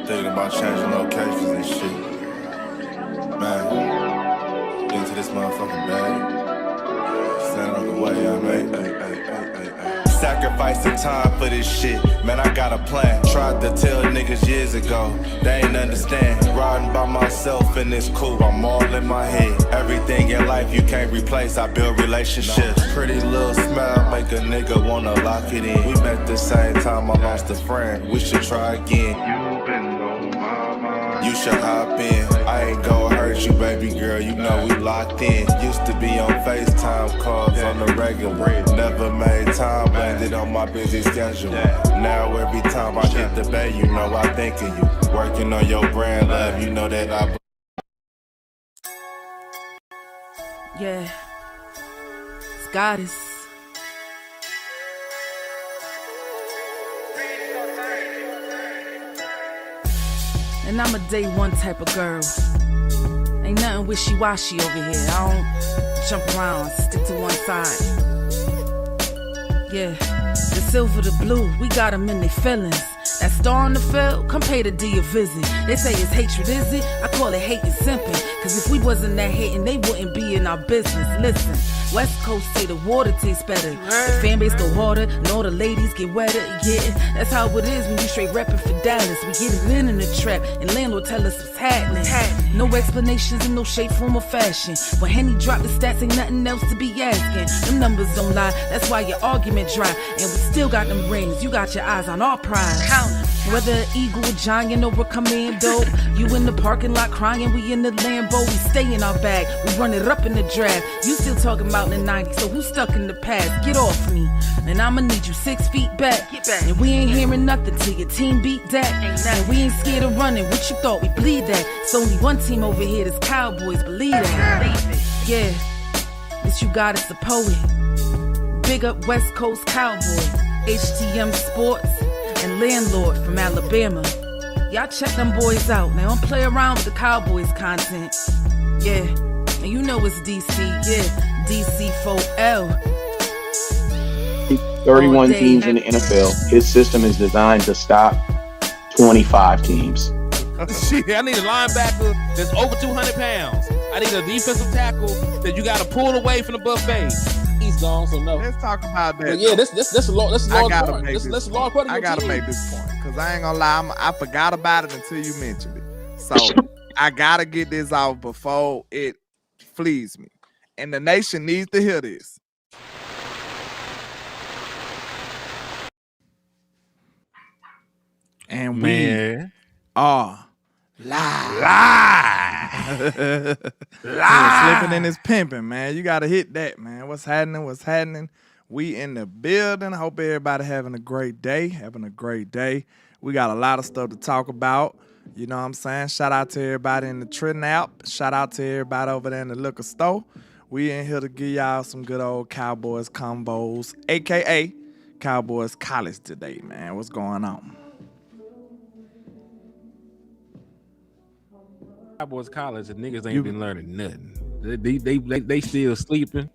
Thinking about changing locations and shit. Man, into this motherfucking bag. Stand on the way, I made. Sacrificing time for this shit. Man, I got a plan. Tried to tell niggas years ago. They ain't understand. Riding by myself and it's cool. I'm all in my head. Everything in life you can't replace. I build relationships. Pretty little smile make a nigga wanna lock it in. We met the same time I lost a friend. We should try again. You been on my mind. You should hop in. I ain't gonna hurt you, baby girl. You know we locked in. Used to be on FaceTime calls on the regular. Never made time, landed on my busy schedule. Now every time I hit the bay, you know I think of you. Working on your brand, love, you know that I. Yeah, it's goddess. And I'm a day one type of girl. Ain't nothing wishy-washy over here. I don't jump around, stick to one side. Yeah, the silver, the blue, we got them in their feelings. That star on the field, come pay the D a visit. They say it's hatred, is it? I call it hate and simping. Cause if we wasn't that hating, they wouldn't be in our business. Listen, West Coast say the water tastes better. The fan base go harder, and all the ladies get wetter. Yeah, that's how it is when you straight reppin' for Dallas. We get it in the trap, and landlord tell us what's happening. No explanations in no shape, form, or fashion. When Henny drop the stats, ain't nothing else to be asking. Them numbers don't lie, that's why your argument dry. And we still got them rings, you got your eyes on our prize. Whether an eagle, a giant, or a commando, you in the parking lot crying, we in the Lambo. We stay in our bag, we run it up in the draft. You still talking about the 90s, so who's stuck in the past? Get off me, and I'ma need you 6 feet back. And we ain't hearing nothing till your team beat that. And we ain't scared of running, what you thought, we bleed that. It's only one team over here, that's Cowboys, believe that. Yeah, this you got is the poet. Big up West Coast Cowboy, HTM Sports, and LandLord from Alabama. Y'all check them boys out. Now don't play around with the Cowboys content. Yeah, and you know it's DC. Yeah, DC4L. 31 teams in the NFL. His system is designed to stop 25 teams. Shit, I need a linebacker that's over 200 pounds. I need a defensive tackle that you got to pull away from the buffet. He's gone, so no. Let's talk about that. But yeah, that's a large part. That's a large part of I gotta make this point because I ain't gonna lie, I forgot about it until you mentioned it. So I gotta get this out before it flees me, and the nation needs to hear this. And we are live. Slipping in his pimping, man. You gotta hit that, man. What's happening? We in the building. I hope everybody having a great day. We got a lot of stuff to talk about. You know what I'm saying? Shout out to everybody in the Trenton app. Shout out to everybody over there in the liquor store. We in here to give y'all some good old Cowboys combos, aka Cowboys College today, man. What's going on? Cowboys College and niggas ain't been learning nothing. They still sleeping.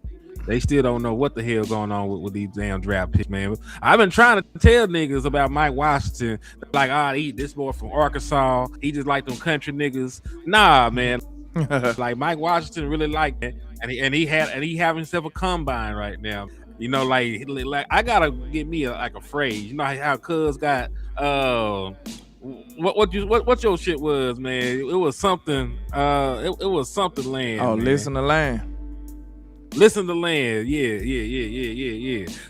They still don't know what the hell going on with these damn draft picks, man. I've been trying to tell niggas about Mike Washington. Like, this boy from Arkansas. He just like them country niggas. Nah, man. Like Mike Washington really like that, and he having himself a combine right now. You know, like I gotta get me a phrase. You know how Cuz got what your shit was, man. It was something. It was something land. Oh, man. Listen to land. Listen to land. Yeah.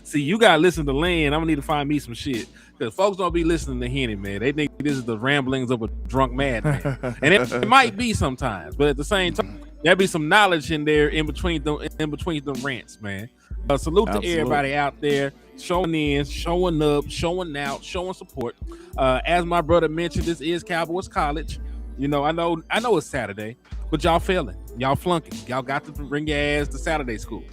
See, you gotta listen to land. I'm gonna need to find me some shit. Because folks don't be listening to Henny, man. They think this is the ramblings of a drunk madman. And it might be sometimes, but at the same time, there'll be some knowledge in there in between the rants, man. Salute to everybody out there showing in, showing up, showing out, showing support. As my brother mentioned, this is Cowboys College. You know, I know it's Saturday, but y'all failing. Y'all flunking. Y'all got to bring your ass to Saturday school.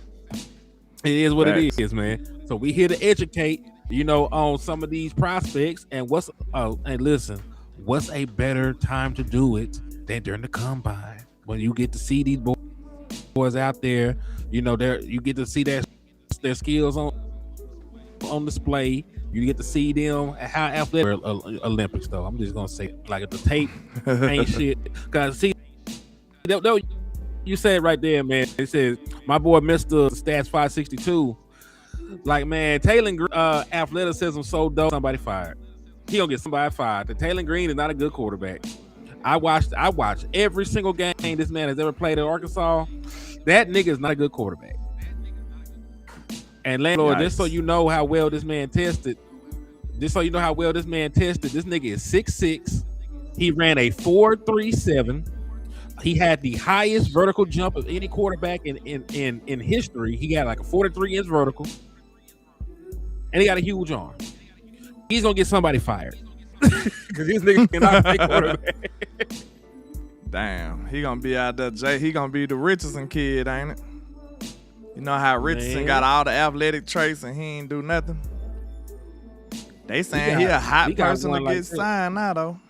It is what it is, man. So we here to educate, you know, on some of these prospects and what's a better time to do it than during the combine when you get to see these boys out there, you know, you get to see that their skills on display. You get to see them at how athletic Olympics though. I'm just gonna say like the tape ain't shit. Cause see, you said right there, man. It says my boy Mr. Stats 562. Like man, Taylor athleticism so dope. Somebody fired. He gonna get somebody fired. The Taylor Green is not a good quarterback. I watched every single game this man has ever played at Arkansas. That nigga is not a good quarterback. And LandLord, just so you know how well this man tested, this nigga is 6'6". He ran a 4.37. He had the highest vertical jump of any quarterback in history. He got like a 43-inch vertical. And he got a huge arm. He's gonna get somebody fired. Because these niggas cannot play quarterback. Damn, he gonna be out there, Jay. He gonna be the Richardson kid, ain't it? You know how Richardson got all the athletic traits and he ain't do nothing? They saying he a hot person to get signed now, though.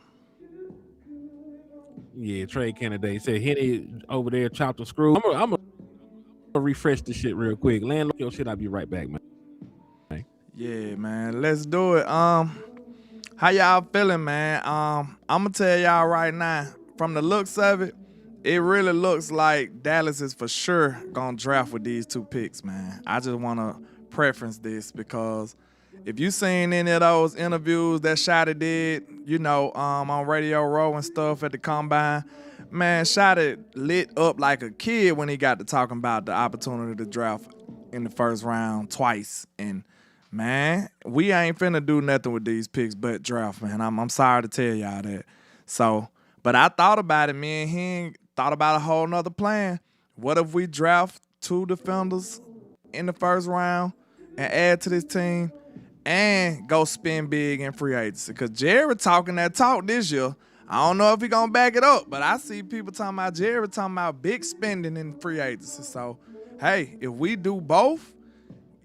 Yeah, trade candidate said Henny over there chopped the screw. I'm gonna refresh this shit real quick. LandLord, your shit. I'll be right back, man. Yeah, man. Let's do it. How y'all feeling, man? I'm gonna tell y'all right now, from the looks of it, it really looks like Dallas is for sure gonna draft with these two picks, man. I just wanna preference this because if you seen any of those interviews that Shotty did, you know, on Radio Row and stuff at the Combine, man, Shotty lit up like a kid when he got to talking about the opportunity to draft in the first round twice. And man, we ain't finna do nothing with these picks but draft, man. I'm sorry to tell y'all that. So, but I thought about it, me and him thought about a whole nother plan. What if we draft 2 defenders in the first round and add to this team and go spend big in free agency? Because Jared talking that talk this year. I don't know if he gonna back it up, but I see people talking about Jared talking about big spending in free agency. So, hey, if we do both,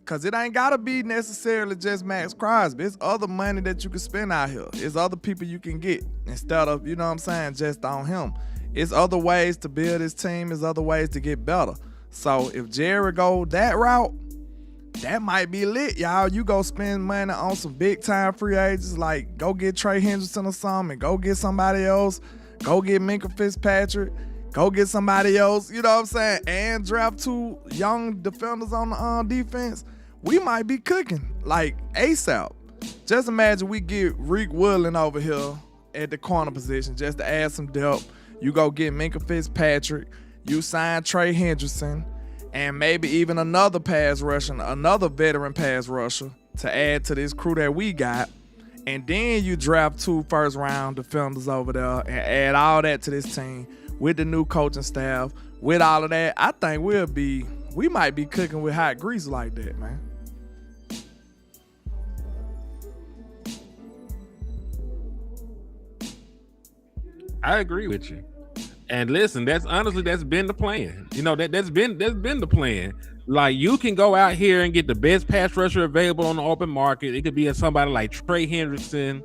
because it ain't got to be necessarily just Max Crosby. It's other money that you can spend out here. It's other people you can get instead of, you know what I'm saying, just on him. It's other ways to build his team. It's other ways to get better. So if Jerry go that route, that might be lit, y'all. You go spend money on some big-time free agents, like go get Trey Hendrickson or something, go get somebody else, go get Minkah Fitzpatrick, go get somebody else, you know what I'm saying, and draft 2 young defenders on the defense. We might be cooking like ASAP. Just imagine we get Reek Woodland over here at the corner position just to add some depth. You go get Minkah Fitzpatrick. You sign Trey Hendrickson and maybe even another pass rusher, another veteran pass rusher to add to this crew that we got. And then you draft 2 first-round defenders over there and add all that to this team with the new coaching staff, with all of that. I think we might be cooking with hot grease like that, man. I agree with you. And listen, that's been the plan. You know, that's been the plan. Like you can go out here and get the best pass rusher available on the open market. It could be somebody like Trey Hendrickson,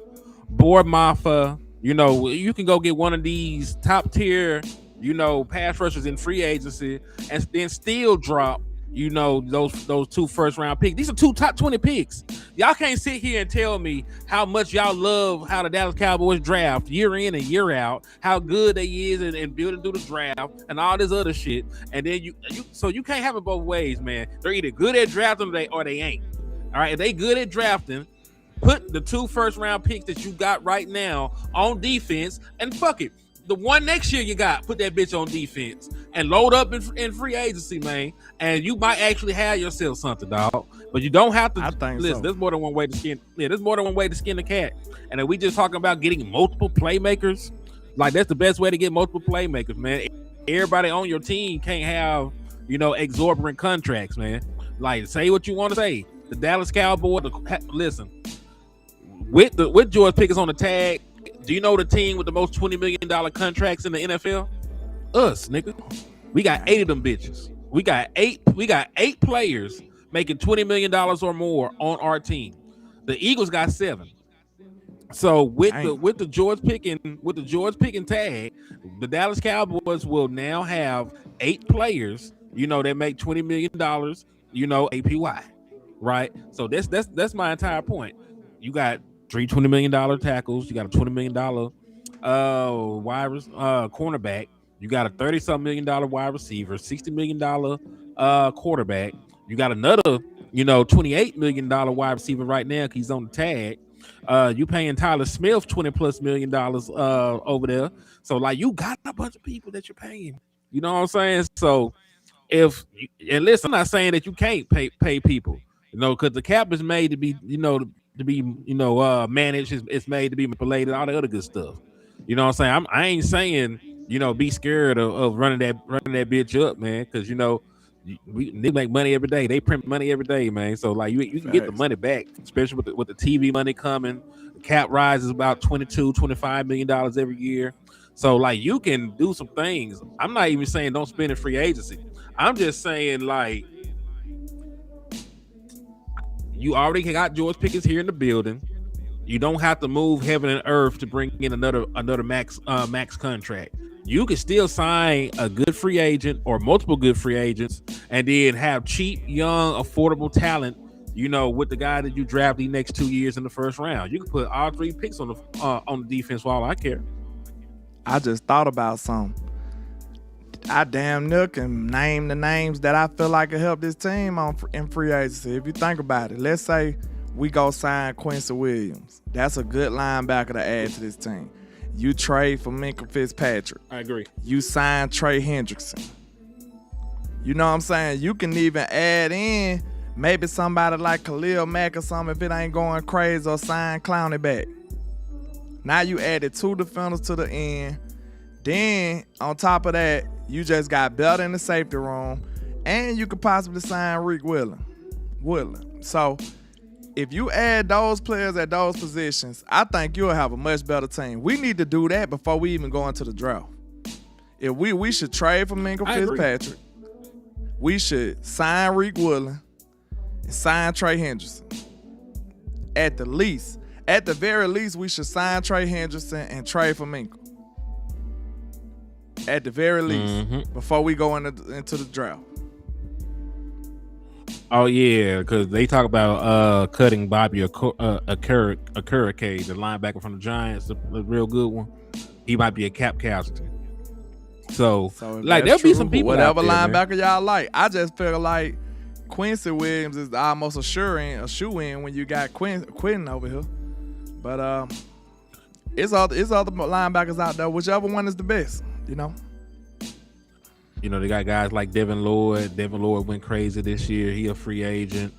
Boyd Maffa. You know, you can go get one of these top tier, you know, pass rushers in free agency and then still drop, you know, those 2 first-round picks. These are 2 top 20 picks. Y'all can't sit here and tell me how much y'all love how the Dallas Cowboys draft year in and year out, how good they is and building through the draft and all this other shit. And then so you can't have it both ways, man. They're either good at drafting or they ain't. All right, if they good at drafting, put the 2 first-round picks that you got right now on defense and fuck it. The one next year you got, put that bitch on defense and load up in free agency, man. And you might actually have yourself something, dog. But you don't have to. I think listen, so. There's more than one way to skin. Yeah, there's more than one way to skin the cat. And if we just talking about getting multiple playmakers, like that's the best way to get multiple playmakers, man. Everybody on your team can't have, you know, exorbitant contracts, man. Like say what you want to say. The Dallas Cowboys. Listen, with George Pickens on the tag. Do you know the team with the most $20 million contracts in the NFL? Us, nigga. We got 8 of them bitches. We got eight players making $20 million or more on our team. The Eagles got 7. So with the George Pickens tag, the Dallas Cowboys will now have 8 players, you know, that make $20 million APY, right? So that's my entire point. You got three $20 million tackles. You got a $20 million cornerback. You got a $30-something million wide receiver, $60 million quarterback. You got another, $28 million wide receiver right now because he's on the tag. You paying Tyler Smith $20+ million over there. So like you got a bunch of people that you're paying. You know what I'm saying? So and listen, I'm not saying that you can't pay people, because the cap is made to be, managed. It's made to be manipulated, all the other good stuff. You know what I'm saying? I ain't saying, be scared of running that bitch up, man, because they make money every day. They print money every day, man. So like you can get the money back, especially with the TV money coming. The cap rises about $22-25 million every year. So like you can do some things. I'm not even saying don't spend in free agency. I'm just saying like you already got George Pickens here in the building. You don't have to move heaven and earth to bring in another max contract. You can still sign a good free agent or multiple good free agents, and then have cheap, young, affordable talent. With the guy that you draft the next 2 years in the first round, you can put all 3 picks on the defense for all I care. I just thought about something. I damn near can name the names that I feel like can help this team in free agency. If you think about it, let's say we go sign Quincy Williams. That's a good linebacker to add to this team. You trade for Minkah Fitzpatrick. I agree. You sign Trey Hendrickson. You know what I'm saying? You can even add in maybe somebody like Khalil Mack or something if it ain't going crazy, or sign Clowney back. Now you added 2 defenders to the end. Then on top of that, you just got better in the safety room, and you could possibly sign Rick Woodland. So if you add those players at those positions, I think you'll have a much better team. We need to do that before we even go into the draft. If we should trade for Minkah Fitzpatrick. We should sign Rick Woodland and sign Trey Hendrickson. At the very least, we should sign Trey Hendrickson and trade for Minkah. At the very least, before we go into the draft. Oh yeah, because they talk about cutting Bobby Okereke, the linebacker from the Giants, the real good one. He might be a cap casualty. So like there'll be some people whatever out there, linebacker man. y'all like. I just feel like Quincy Williams is almost a shoe-in when you got Quentin over here. But it's other linebackers out there. Whichever one is the best, They got guys like Devin Lloyd. Devin Lloyd went crazy this year. He a free agent.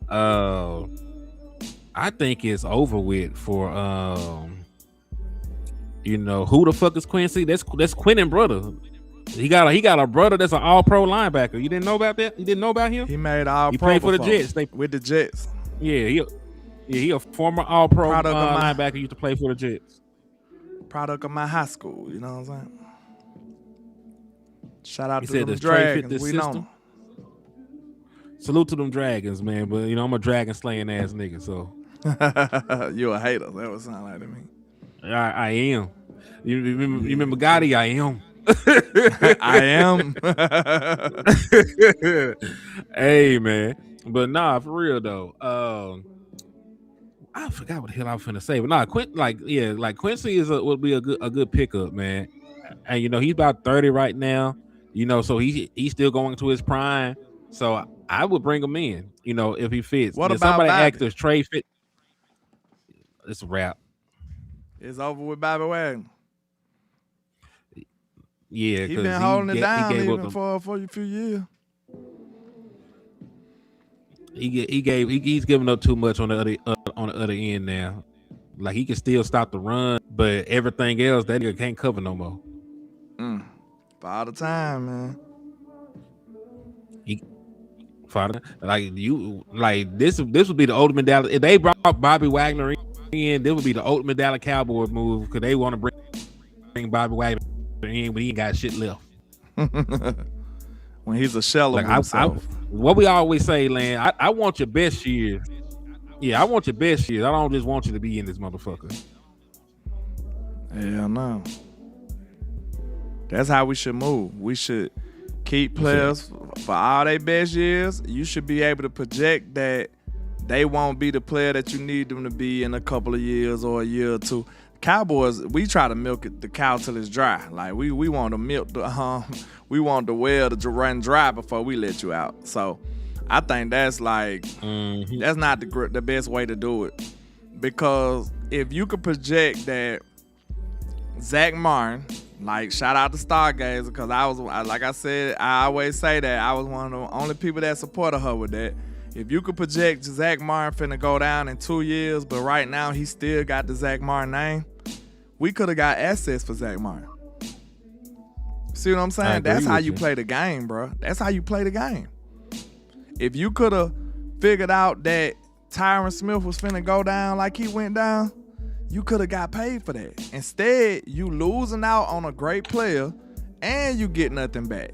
I think it's over with for who the fuck is Quincy? That's Quentin brother. He got a brother that's an all-pro linebacker. You didn't know about that? You didn't know about him? He made all-pro. He played for the Jets. With the Jets. Yeah, he a former all-pro linebacker. Used to play for the Jets. Product of my high school. You know what I'm saying? Shout out He to said, them "Does Trey fit Dragons. this We know system?" Salute to them Dragons, man. But I'm a dragon slaying ass nigga, so them. You a hater. That would sound like to me. I am. You remember Gotti? I am. I am. Hey man, but nah, for real though. I forgot what the hell I was finna say, but nah, Quincy would be a good pickup, man. And he's about 30 right now. So he's still going to his prime. So I would bring him in. If he fits. What if about somebody Bobby? acts as Trey fit? It's a wrap. It's over with Bobby Wagner. Yeah, He been holding it down even for a few years. He's giving up too much on the other end now. Like he can still stop the run, but everything else that nigga can't cover no more. For all the time, man. This would be the ultimate Dallas. If they brought Bobby Wagner in, this would be the ultimate Dallas Cowboys move because they want to bring Bobby Wagner in when he ain't got shit left. When he's a shell of himself. What we always say, Land, I want your best years. Yeah, I want your best years. I don't just want you to be in this motherfucker. Hell no. That's how we should move. We should Keep players for all their best years. You should be able to project that they won't be the player that you need them to be in a couple of years or a year or two. Cowboys, we try to milk the cow till it's dry. Like we want to milk the we want the well to run dry before we let you out. So I think that's like that's not the best way to do it, because if you could project that Zach Martin, like shout out to Stargazer, because like I said, I always say that I was one of the only people that supported her with that. If you could project Zach Martin finna go down in 2 years, but right now he still got the Zach Martin name, we could have got assets for Zach Martin. See what I'm saying? That's how you play the game, bro. That's how you play the game. If you could have figured out that Tyron Smith was finna go down like he went down, you could have got paid for that. Instead, you losing out on a great player and you get nothing back.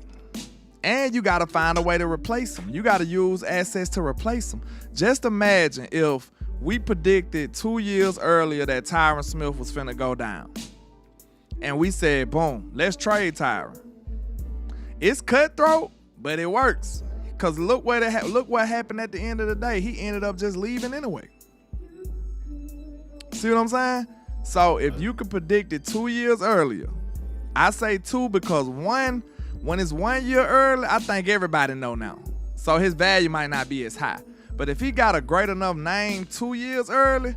And you got to find a way to replace him. You got to use assets to replace him. Just imagine if we predicted 2 years earlier that Tyron Smith was finna go down. And we said, boom, let's trade Tyron. It's cutthroat, but it works. Because look what happened at the end of the day. He ended up just leaving anyway. See what I'm saying? So if you could predict it 2 years earlier, I say 2 because when it's 1 year early, I think everybody know now. So his value might not be as high. But if he got a great enough name 2 years early,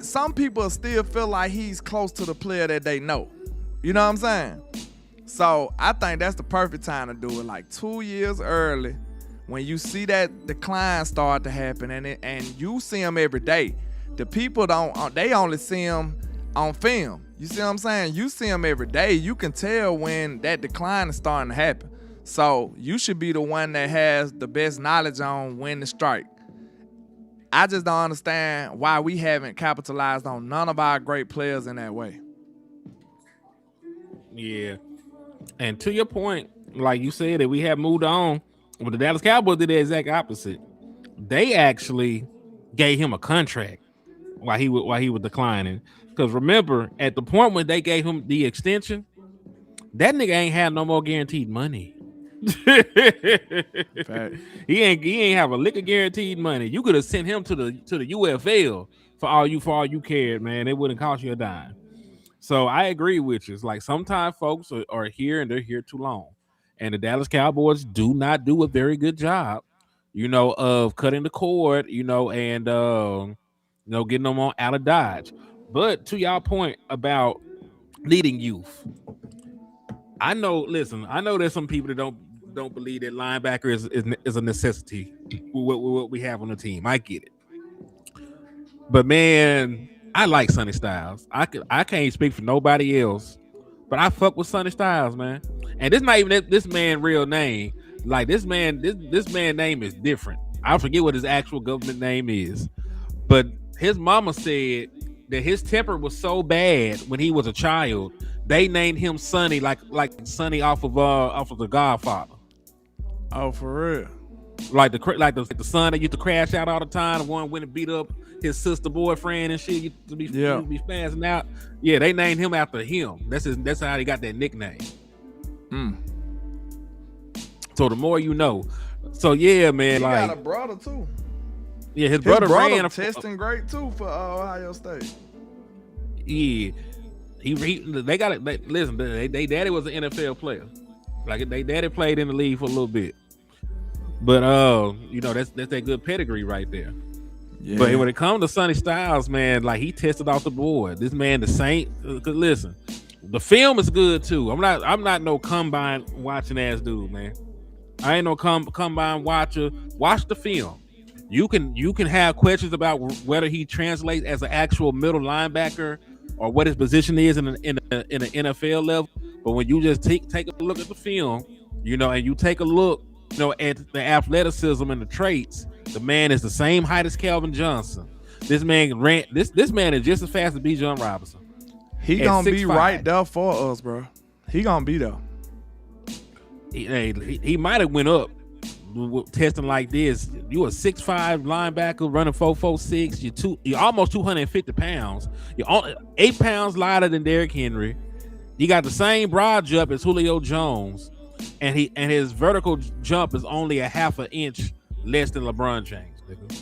some people still feel like he's close to the player that they know. You know what I'm saying? So I think that's the perfect time to do it, like 2 years early, when you see that decline start to happen, and you see him every day. The people they only see him on film. You see what I'm saying? You see him every day. You can tell when that decline is starting to happen. So you should be the one that has the best knowledge on when to strike. I just don't understand why we haven't capitalized on none of our great players in that way. Yeah. And to your point, like you said, that we have moved on, but the Dallas Cowboys did the exact opposite. They actually gave him a contract while he was declining. Because remember, at the point when they gave him the extension, that nigga ain't had no more guaranteed money. He ain't have a lick of guaranteed money. You could have sent him to the UFL for all you cared, man. It wouldn't cost you a dime. So I agree with you. It's like sometimes folks are here and they're here too long. And the Dallas Cowboys do not do a very good job, of cutting the cord, and getting them on out of Dodge. But to y'all point about needing youth, I know there's some people that don't believe that linebacker is a necessity with what we have on the team. I get it. But man, I like Sonny Styles. I can't speak for nobody else, but I fuck with Sonny Styles, man. And this not even this man's real name. Like this man's name is different. I forget what his actual government name is. But his mama said that his temper was so bad when he was a child, they named him Sonny, like Sonny off of The Godfather. Oh, for real? Like the son that used to crash out all the time, the one went and beat up his sister boyfriend and shit, used to be spazzing out. Yeah, they named him after him. That's how he got that nickname. So the more you know. So yeah, man. He like got a brother too. Yeah, his brother ran testing great too for Ohio State. Yeah, they got it. Listen, they daddy was an NFL player. Like they daddy played in the league for a little bit. But that's that good pedigree right there. Yeah. But when it comes to Sonny Styles, man, like he tested off the board. This man, the Saint. Listen, the film is good too. I'm not no combine watching ass dude, man. I ain't no combine watcher. Watch the film. You can have questions about whether he translates as an actual middle linebacker or what his position is in an NFL level. But when you just take a look at the film, and you take a look, at the athleticism and the traits, the man is the same height as Calvin Johnson. This man this man is just as fast as B. John Robinson. He gonna be right there for us, bro. He gonna be there. He might have went up testing like this. You a 6'5" linebacker running 4.46. You're almost 250 pounds. You're 8 pounds lighter than Derrick Henry. You got the same broad jump as Julio Jones. and his vertical jump is only a half an inch less than LeBron James. Nigga.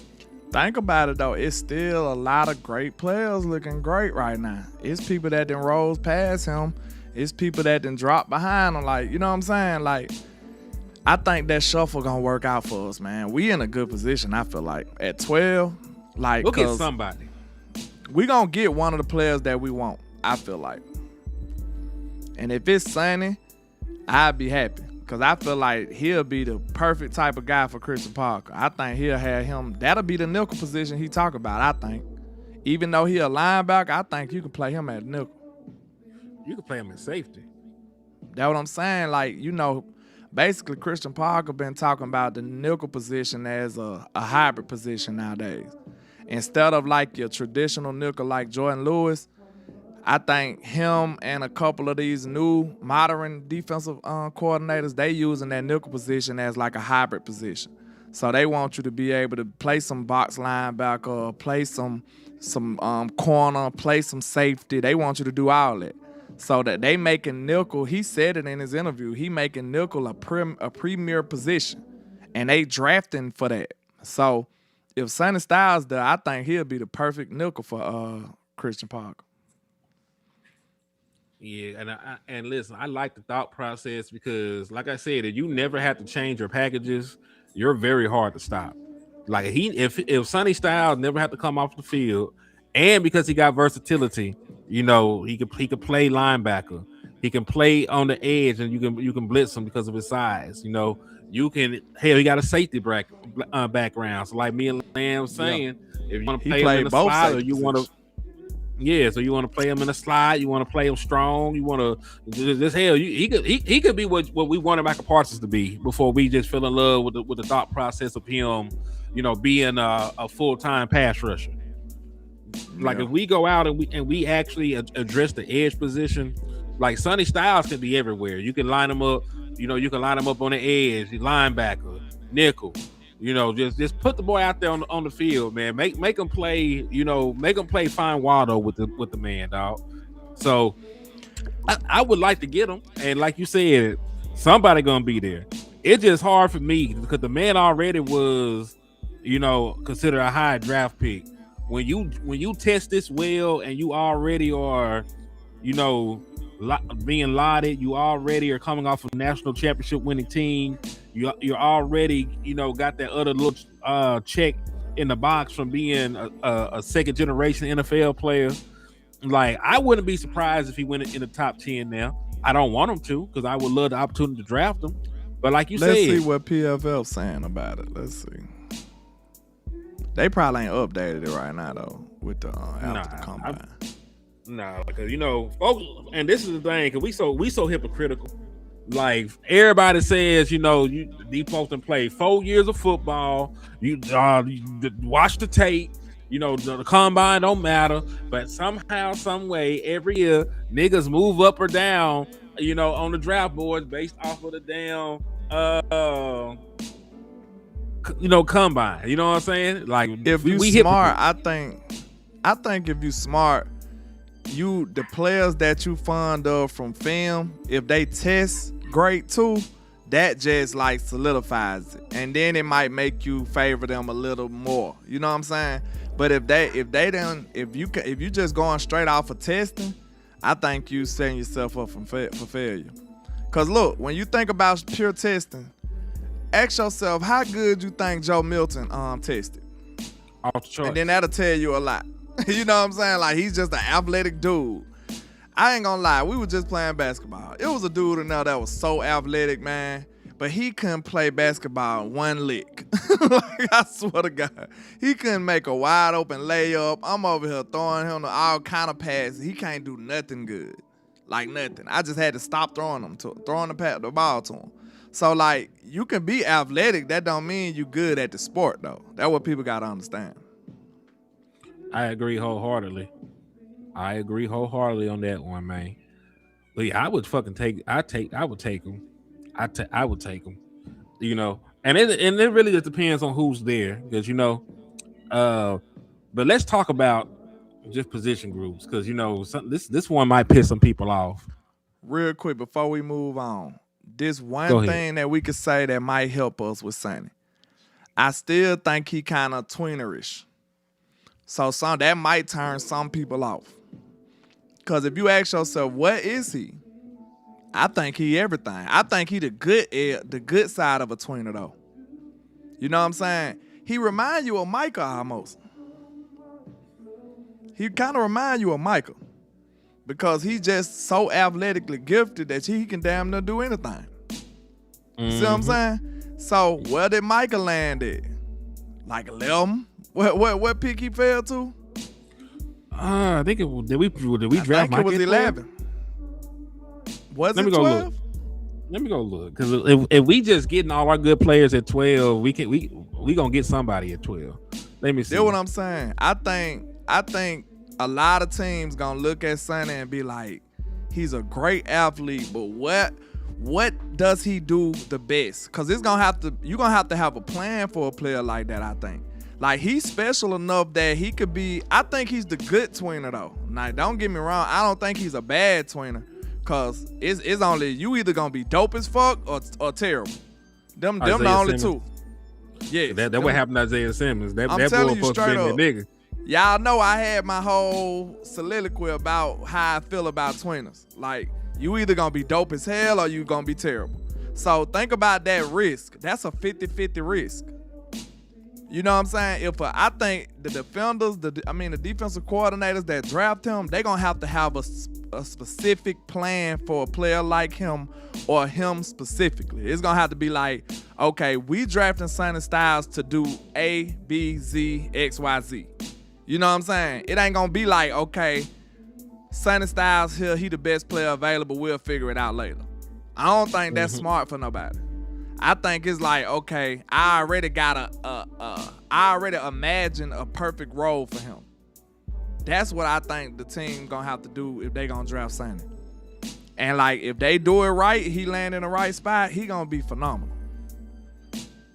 Think about it though, it's still a lot of great players looking great right now. It's people that done rose past him. It's people that done dropped behind him. Like, you know what I'm saying? Like, I think that shuffle gonna work out for us, man. We in a good position, I feel like. At 12, like, we'll get somebody. We gonna get one of the players that we want, I feel like. And if it's Sonny, I'd be happy. Because I feel like he'll be the perfect type of guy for Christian Parker. I think he'll have him. That'll be the nickel position he talk about, I think. Even though he a linebacker, I think you can play him at nickel. You can play him at safety. That's what I'm saying. Like, you know, basically Christian Parker been talking about the nickel position as a hybrid position nowadays. Instead of like your traditional nickel like Jordan Lewis, I think him and a couple of these new modern defensive coordinators, they using that nickel position as like a hybrid position. So they want you to be able to play some box linebacker, play some corner, play some safety. They want you to do all that. So that they making nickel, he said it in his interview, he making nickel a premier position. And they drafting for that. So if Sonny Styles there, I think he'll be the perfect nickel for Christian Parker. Yeah, and listen, I like the thought process because, like I said, if you never have to change your packages, you're very hard to stop. Like if Sonny Styles never have to come off the field, and because he got versatility, you know, he could play linebacker, he can play on the edge, and you can blitz him because of his size. You know, he got a safety background. So like me and Lamb was saying, if you want to play him in the slide, or you want to. Yeah, so you want to play him in a slide, you want to play him strong, you want to this hell. He could be what we wanted Michael Parsons to be before we just fell in love with the thought process of him, you know, being a full-time pass rusher. Like if we go out and we actually address the edge position, like Sonny Styles can be everywhere. You can line him up, you know, you can line him up on the edge, linebacker, nickel. You know, just put the boy out there on the field, man. Make him play. You know, make him play fine Waldo with the man, dog. So I would like to get him, and like you said, somebody gonna be there. It's just hard for me because the man already was, you know, considered a high draft pick. When you test this well, and you already are, you know, being lauded, you already are coming off a national championship winning team. You're already, you know, got that other little check in the box from being a second generation NFL player. Like, I wouldn't be surprised if he went in the top 10 now. I don't want him to because I would love the opportunity to draft him. But like you said, let's see what PFL's saying about it. Let's see. They probably ain't updated it right now though with the after the combine. No, because you know, folks, and this is the thing, because we so hypocritical. Like everybody says, you know, these folks can play 4 years of football. You watch the tape. You know, the combine don't matter, but somehow, some way, every year niggas move up or down. You know, on the draft boards based off of the damn, you know, combine. You know what I'm saying? Like, if you smart, I think if you smart, the players that you fond of from film, if they test great too, that just like solidifies it, and then it might make you favor them a little more. You know what I'm saying? But if you just going straight off of testing, I think you setting yourself up for failure. Cause look, when you think about pure testing, ask yourself how good you think Joe Milton tested, off the charts. And then that'll tell you a lot. You know what I'm saying? Like, he's just an athletic dude. I ain't gonna lie, we were just playing basketball. It was a dude in there that was so athletic, man, but he couldn't play basketball one lick. Like, I swear to God. He couldn't make a wide open layup. I'm over here throwing him all kind of passes. He can't do nothing good. Like, nothing. I just had to stop throwing the ball to him. So, like, you can be athletic. That don't mean you good at the sport, though. That's what people got to understand. I agree wholeheartedly on that one, man. But yeah, I would take him. I would take him. You know, and it really just depends on who's there, because you know. But let's talk about just position groups, because you know this one might piss some people off. Real quick before we move on, this one thing that we could say that might help us with Sonny. I still think he kind of tweenerish. So that might turn some people off. Because if you ask yourself, what is he? I think he everything. I think he the good side of a tweener, though. You know what I'm saying? He remind you of Michael almost. He kind of remind you of Michael. Because he's just so athletically gifted that he can damn near do anything. See what I'm saying? So where did Michael land at? Like 11? What pick he fell to? I think did we draft Michael? It was 11. Was it 12? Let me go look. Because if we just getting all our good players at 12, we gonna get somebody at 12. Let me see. That's what I'm saying. I think a lot of teams gonna look at Sonny and be like, he's a great athlete, but what does he do the best? Cause you're gonna have to have a plan for a player like that, I think. Like, he's special enough that he could be, I think he's the good tweener though. Now, don't get me wrong, I don't think he's a bad tweener. Cause it's only, you either gonna be dope as fuck or terrible. Them the only two. Yeah. That what happened to Isaiah Simmons. That boy telling you supposed to straight be up. the nigga. Y'all know I had my whole soliloquy about how I feel about tweeners. Like, you either gonna be dope as hell or you gonna be terrible. So think about that risk. That's a 50-50 risk. You know what I'm saying? I think the defenders, the defensive coordinators that draft him, they gonna have to have a specific plan for a player like him or him specifically. It's gonna have to be like, okay, we drafting Sonny Styles to do A, B, Z, X, Y, Z. You know what I'm saying? It ain't gonna be like, okay, Sonny Styles here, he the best player available, we'll figure it out later. I don't think that's smart for nobody. I think it's like, okay, I already imagine a perfect role for him. That's what I think the team gonna have to do if they gonna draft Sonny. And like, if they do it right, he land in the right spot, he gonna be phenomenal.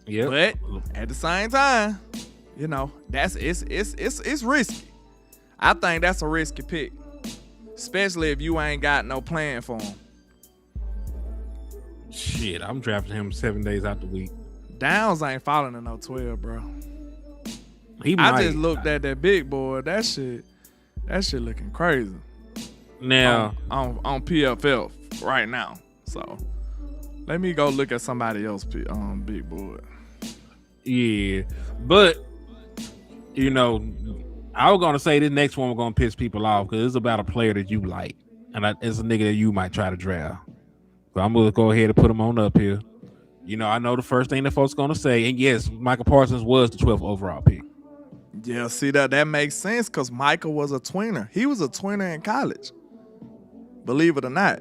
Yeah. But at the same time, you know, it's risky. I think that's a risky pick, especially if you ain't got no plan for him. Shit, I'm drafting him 7 days out the week. Downs ain't falling in no 12, bro. I just looked at that big board. That shit looking crazy. Now on PFF right now. So let me go look at somebody else big board. Yeah, but you know, I was gonna say this next one we're gonna piss people off because it's about a player that you like, and it's a nigga that you might try to draft. So I'm gonna go ahead and put him on up here. You know, I know the first thing that folks gonna say, and yes, Michael Parsons was the 12th overall pick. Yeah, see that makes sense because Michael was a tweener. He was a tweener in college. Believe it or not.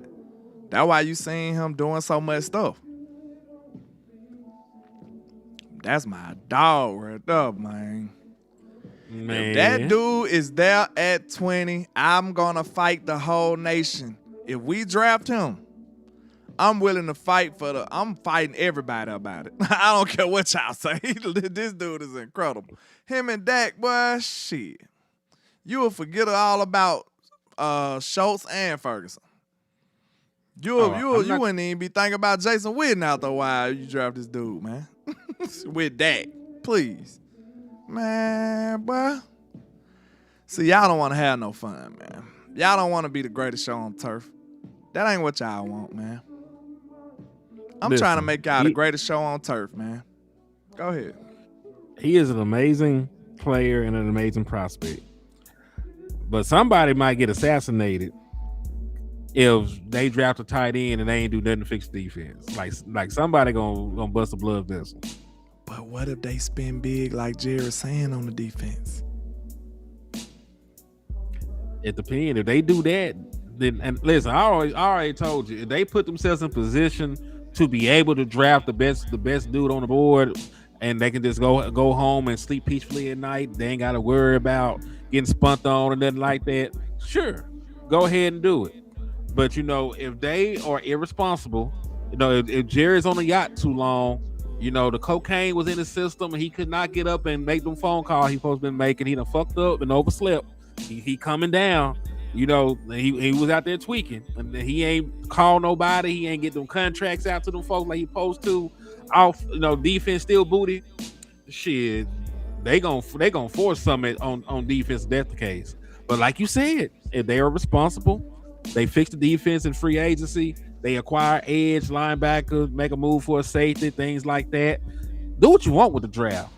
That's why you seen him doing so much stuff. That's my dog right there, man. If that dude is there at 20, I'm gonna fight the whole nation. If we draft him, I'm willing to fight I'm fighting everybody about it. I don't care what y'all say. This dude is incredible. Him and Dak, boy, shit. You will forget all about Schultz and Ferguson. You wouldn't even be thinking about Jason Witten after a while you draft this dude, man. With Dak, please. Man, boy. See, y'all don't want to have no fun, man. Y'all don't want to be the greatest show on turf. That ain't what y'all want, man. I'm trying to make y'all the greatest show on turf, man. Go ahead. He is an amazing player and an amazing prospect. But somebody might get assassinated if they draft a tight end and they ain't do nothing to fix the defense. Like somebody gonna bust a blood vessel. But what if they spin big like Jerry's saying on the defense? It depends. If they do that, then, and listen, I already told you, if they put themselves in position to be able to draft the best dude on the board, and they can just go home and sleep peacefully at night, they ain't got to worry about getting spunked on or nothing like that. Sure, go ahead and do it. But you know, if they are irresponsible, you know, if Jerry's on the yacht too long, you know, the cocaine was in his system and he could not get up and make them phone calls he supposed to be making. He done fucked up and overslept. He coming down. You know, he was out there tweaking, and he ain't call nobody. He ain't get them contracts out to them folks like he supposed to. Off, defense still booty. Shit, they gonna force something on defense if that's the case. But like you said, if they are responsible, they fix the defense in free agency. They acquire edge linebackers, make a move for a safety, things like that. Do what you want with the draft.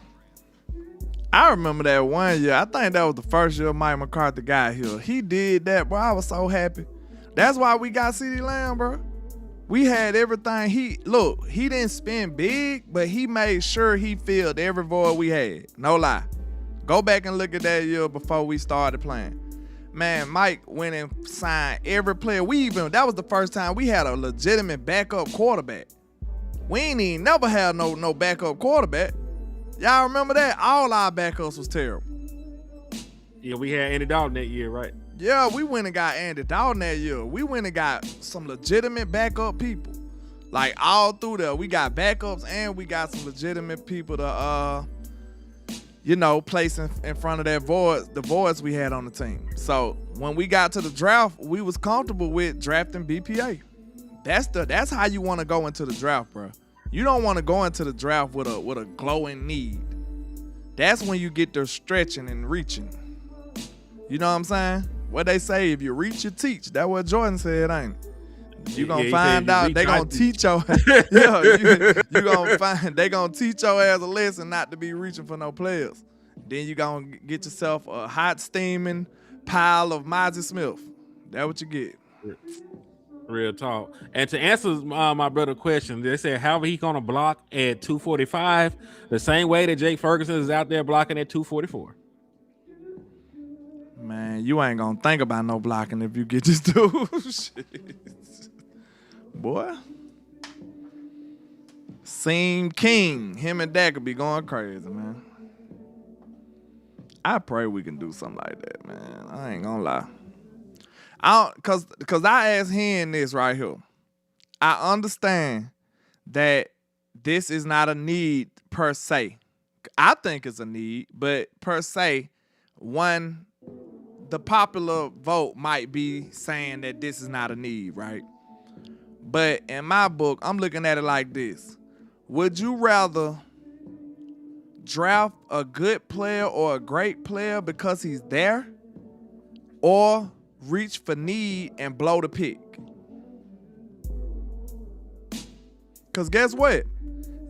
I remember that one year. I think that was the first year Mike McCarthy got here. He did that, bro. I was so happy. That's why we got CeeDee Lamb, bro. We had everything. He didn't spend big, but he made sure he filled every void we had. No lie. Go back and look at that year before we started playing. Man, Mike went and signed every player. That was the first time we had a legitimate backup quarterback. We ain't even never had no backup quarterback. Y'all remember that? All our backups was terrible. Yeah, we had Andy Dalton that year, right? Yeah, we went and got Andy Dalton that year. We went and got some legitimate backup people. Like all through there, we got backups and we got some legitimate people to place in front of the voids we had on the team. So when we got to the draft, we was comfortable with drafting BPA. That's how you want to go into the draft, bro. You don't want to go into the draft with a glowing need. That's when you get there stretching and reaching. You know what I'm saying? What they say, if you reach, you teach. That's what Jordan said, ain't it? You gonna find out they gonna teach your you gonna find they gonna teach your ass a lesson not to be reaching for no players. Then you gonna get yourself a hot steaming pile of Mozzie Smith. That's what you get. Real talk. And to answer my brother's question, they said how he gonna block at 245 the same way that Jake Ferguson is out there blocking at 244. Man, you ain't gonna think about no blocking if you get this dude. Shit. Boy. Seam King. Him and Dak could be going crazy, man. I pray we can do something like that, man. I ain't gonna lie. Cause I asked him this right here. I understand that this is not a need per se. I think it's a need, but per se, the popular vote might be saying that this is not a need, right? But in my book, I'm looking at it like this. Would you rather draft a good player or a great player because he's there, or reach for need and blow the pick? Because guess what?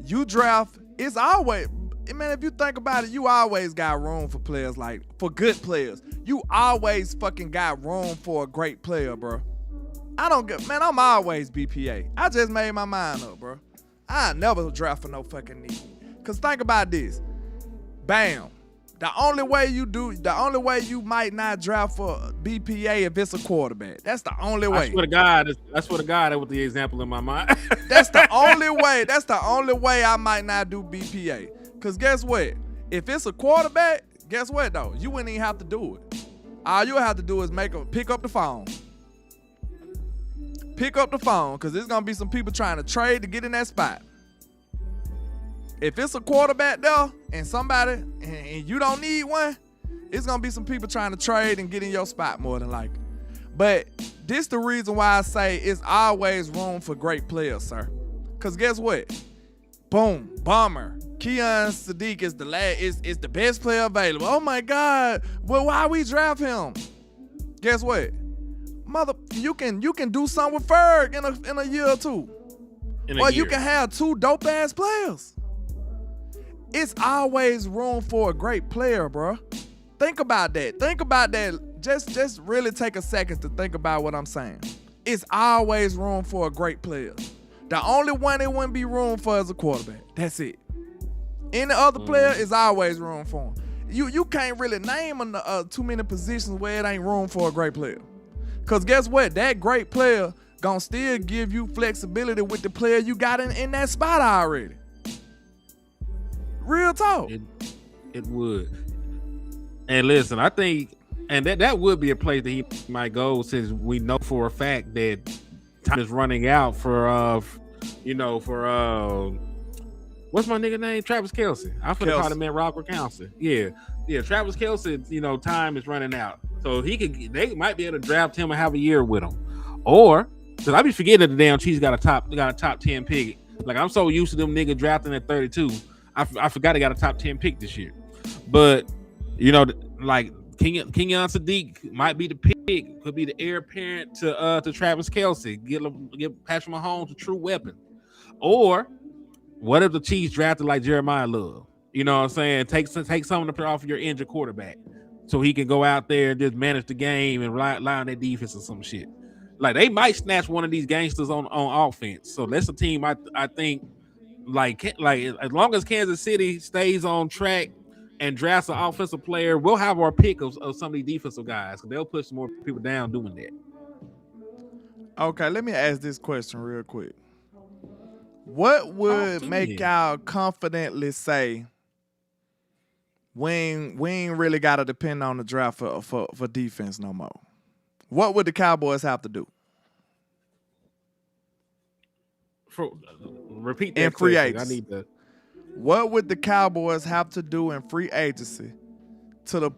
You draft, it's always, man, if you think about it, you always got room for players, like, for good players. You always fucking got room for a great player, bro. I'm always BPA. I just made my mind up, bro. I never draft for no fucking need. Because think about this. Bam. The only way you might not draft for BPA if it's a quarterback. That's the only way. I swear to God, that was the example in my mind. That's the only way. That's the only way I might not do BPA. Because guess what? If it's a quarterback, guess what, though? You wouldn't even have to do it. All you have to do is pick up the phone. Pick up the phone, because there's going to be some people trying to trade to get in that spot. If it's a quarterback there and you don't need one, it's going to be some people trying to trade and get in your spot more than likely. But this the reason why I say it's always room for great players, sir. Because guess what? Boom, bomber. Keon Sadiq is the best player available. Oh my God. Well, why we draft him? Guess what? You can do something with Ferg in a year or two. You can have two dope ass players. It's always room for a great player, bro. Think about that. Just really take a second to think about what I'm saying. It's always room for a great player. The only one it wouldn't be room for is a quarterback. That's it. Any other player is always room for him. You can't really name too many positions where it ain't room for a great player. Because guess what? That great player gonna still give you flexibility with the player you got in that spot already. Real talk. It would. And listen, I think, and that would be a place that he might go, since we know for a fact that time is running out for what's my nigga name? Travis Kelce. I forgot how to man Robert Council. Yeah. Travis Kelce, time is running out. So they might be able to draft him and have a year with him. Or, because I be forgetting that the damn Chiefs got a top 10 pick. Like, I'm so used to them niggas drafting at 32. I forgot they got a top 10 pick this year. But, you know, like Kenyon Sadiq might be the pick, could be the heir apparent to Travis Kelce, give Patrick Mahomes a true weapon. Or what if the Chiefs drafted like Jeremiah Love? You know what I'm saying? Take some of the pressure off of your injured quarterback, so he can go out there and just manage the game and rely on their defense or some shit. Like, they might snatch one of these gangsters on offense. So that's a team I think like as long as Kansas City stays on track and drafts an offensive player, we'll have our pick of some of these defensive guys. They'll push more people down doing that. Okay, let me ask this question real quick. What would make y'all confidently say we ain't really got to depend on the draft for defense no more? What would the Cowboys have to do? Repeat that in free question. agency. I need to. What would the Cowboys have to do in free agency to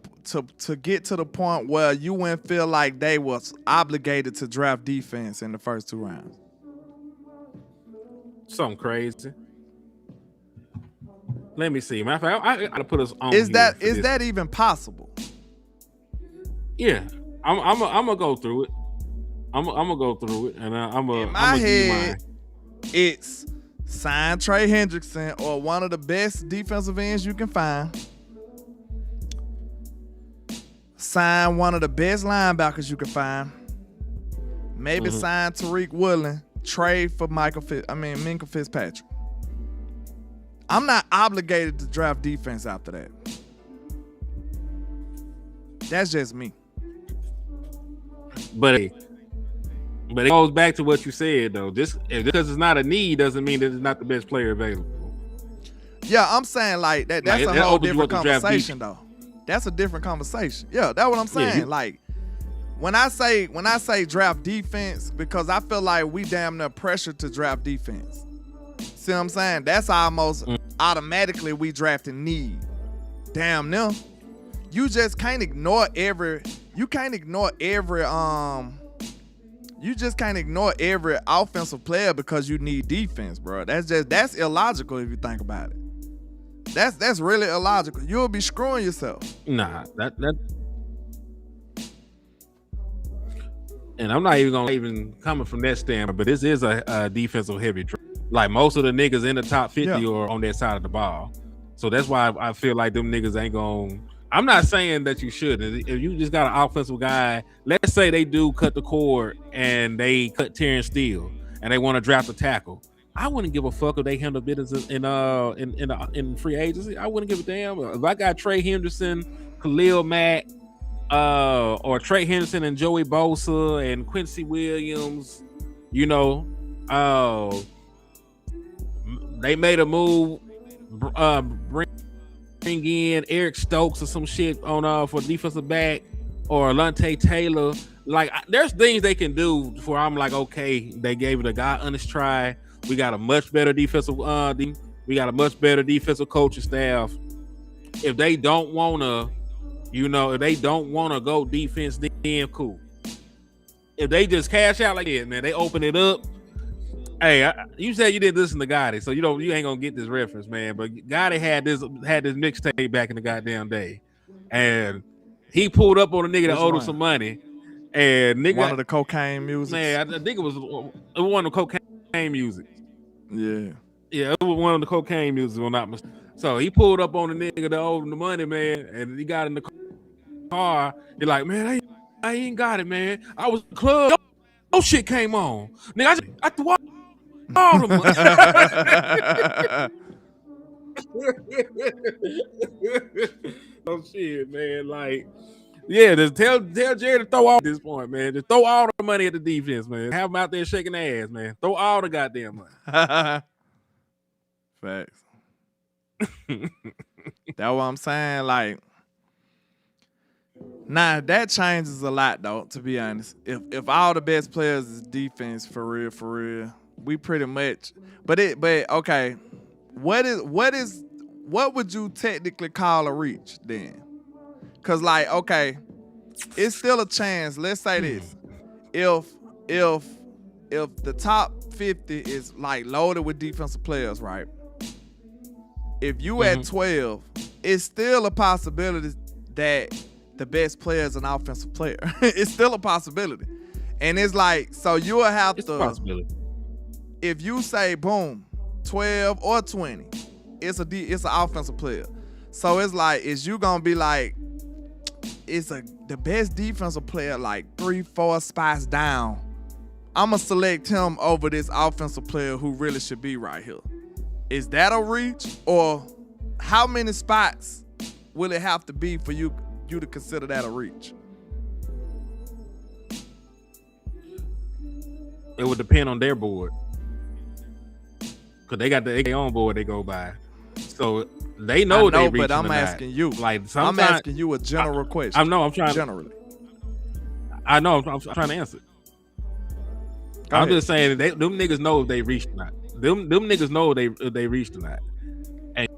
get to the point where you wouldn't feel like they was obligated to draft defense in the first 2 rounds? Something crazy. Let me see. Matter of fact, I gotta put us on. Is that even possible? Yeah, I'm gonna go through it. I'm gonna go through it, and in my head, it's sign Trey Hendrickson or one of the best defensive ends you can find. Sign one of the best linebackers you can find. Maybe sign Tariq Woolen. Trade for Minkah Fitzpatrick. I'm not obligated to draft defense after that. That's just me. But it goes back to what you said, though. Just because it's not a need doesn't mean that it's not the best player available. Yeah, I'm saying like that. That's like, a whole different conversation, though. That's a different conversation. Yeah, that's what I'm saying. Like when I say draft defense, because I feel like we damn near pressured to draft defense. See what I'm saying? That's almost automatically we drafting need. Damn near. You just can't ignore every. You just can't ignore every offensive player because you need defense, bro. That's illogical if you think about it. That's really illogical. You'll be screwing yourself. Nah, that. And I'm not even gonna coming from that standpoint, but this is a defensive heavy draft. Like most of the niggas in the top 50 are on that side of the ball, so that's why I feel like them niggas ain't gonna. I'm not saying that you shouldn't. If you just got an offensive guy, let's say they do cut the cord and they cut Terrence Steele and they want to draft a tackle. I wouldn't give a fuck if they handle business in free agency. I wouldn't give a damn if I got Trey Henderson, Khalil Mack, or Trey Henderson and Joey Bosa and Quincy Williams. You know, they made a move. Bring in Eric Stokes or some shit on for defensive back or Alontae Taylor. Like, there's things they can do before I'm like, okay, they gave it a God honest try. We got a much better defensive coaching staff. If they don't wanna, go defense, then cool. If they just cash out like that, man, they open it up. Hey, you said you didn't listen to Gotti, so you ain't gonna get this reference, man. But Gotti had this mixtape back in the goddamn day, and he pulled up on a nigga that owed him some money, and nigga one of the cocaine music. Man, I think it was one of the cocaine music. Yeah, it was one of the cocaine music, if I'm not mistaken. So he pulled up on the nigga that owed him the money, man, and he got in the car. He's like, man, I ain't got it, man. I was in the club. No shit came on, nigga. I threw all the money. Oh shit, man! Like, yeah, just tell Jerry to throw all at this point, man. Just throw all the money at the defense, man. Have them out there shaking their ass, man. Throw all the goddamn money. Facts. That's what I'm saying. Like, nah, that changes a lot, though. To be honest, if all the best players is defense for real. We pretty much, but okay. What would you technically call a reach then? Cause like, okay, it's still a chance. Let's say this: if the top 50 is like loaded with defensive players, right? If you at 12, it's still a possibility that the best player is an offensive player. It's still a possibility. And it's like, so you'll have It's to, a possibility. if you say, boom, 12 or 20, it's an offensive player. So it's like, is you going to be like, the best defensive player like 3-4 spots down. I'm going to select him over this offensive player who really should be right here. Is that a reach? Or how many spots will it have to be for you to consider that a reach? It would depend on their board. Because they got their own board they go by. So they know they reaching but I'm or asking not. you. Like I'm asking you a general question. I know. I'm trying. Generally. I know. I'm trying to answer. I'm just saying them niggas know if they reached or not. Them niggas know if they reached or not. And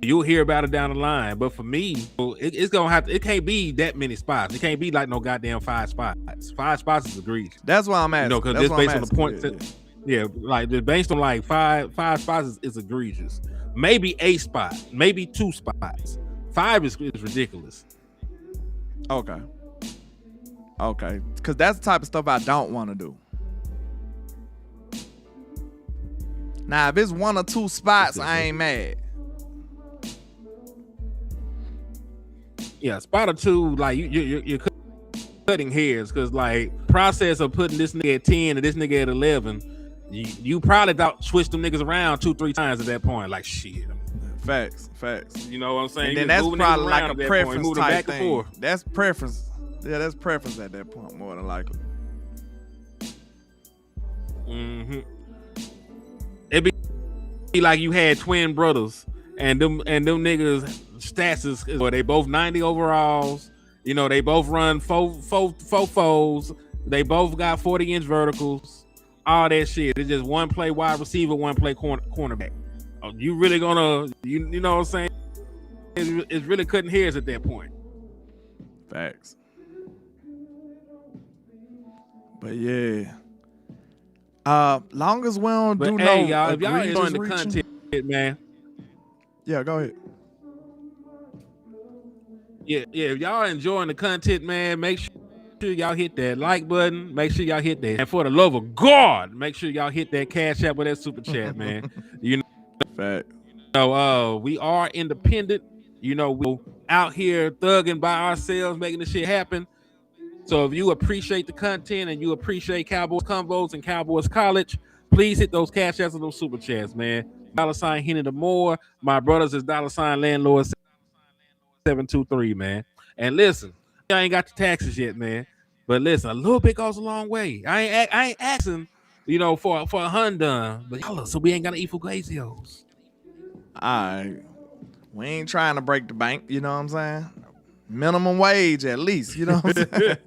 you'll hear about it down the line. But for me, it's gonna have to. It can't be that many spots. It can't be like no goddamn 5 spots. 5 spots is egregious. That's why I'm asking. You know, because just based on the points. Yeah, like based on like five spots is egregious. Maybe 8 spots, maybe 2 spots. 5 is ridiculous. Okay. Because that's the type of stuff I don't want to do. Now, if it's 1 or 2 spots, I ain't mad. Yeah, spot or 2, like you're cutting hairs because like process of putting this nigga at 10 and this nigga at 11. You probably switch them niggas around 2-3 times at that point. Like shit. Facts. You know what I'm saying? And then that's probably like a preference type back thing. That's preference. Yeah, that's preference at that point more than likely. It'd be like you had twin brothers and them niggas stats is they both 90 overalls. You know, they both run fours. They both got 40-inch verticals. All that shit. It's just one play wide receiver, one play cornerback. You really gonna, you know what I'm saying? It's really cutting hairs at that point. Facts. But yeah. Long as we don't do no. Y'all, if y'all enjoying the content, man. Yeah, go ahead. Yeah. If y'all enjoying the content, man, make sure y'all hit that like button. Make sure y'all hit that. And for the love of God, make sure y'all hit that Cash App with that super chat, man. You know, Fact. We are independent. You know, we're out here thugging by ourselves, making this shit happen. So if you appreciate the content and you appreciate Cowboys Convos and Cowboys College, please hit those Cash Apps and those super chats, man. $ Henny the More. My brothers is $ LandLord 723, man. And listen, I ain't got the taxes yet, man. But listen, a little bit goes a long way. I ain't asking, you know, for a Honda, but y'all, so we ain't gotta eat Fugazios. Alright. We ain't trying to break the bank, you know what I'm saying? Minimum wage at least, you know what I'm saying?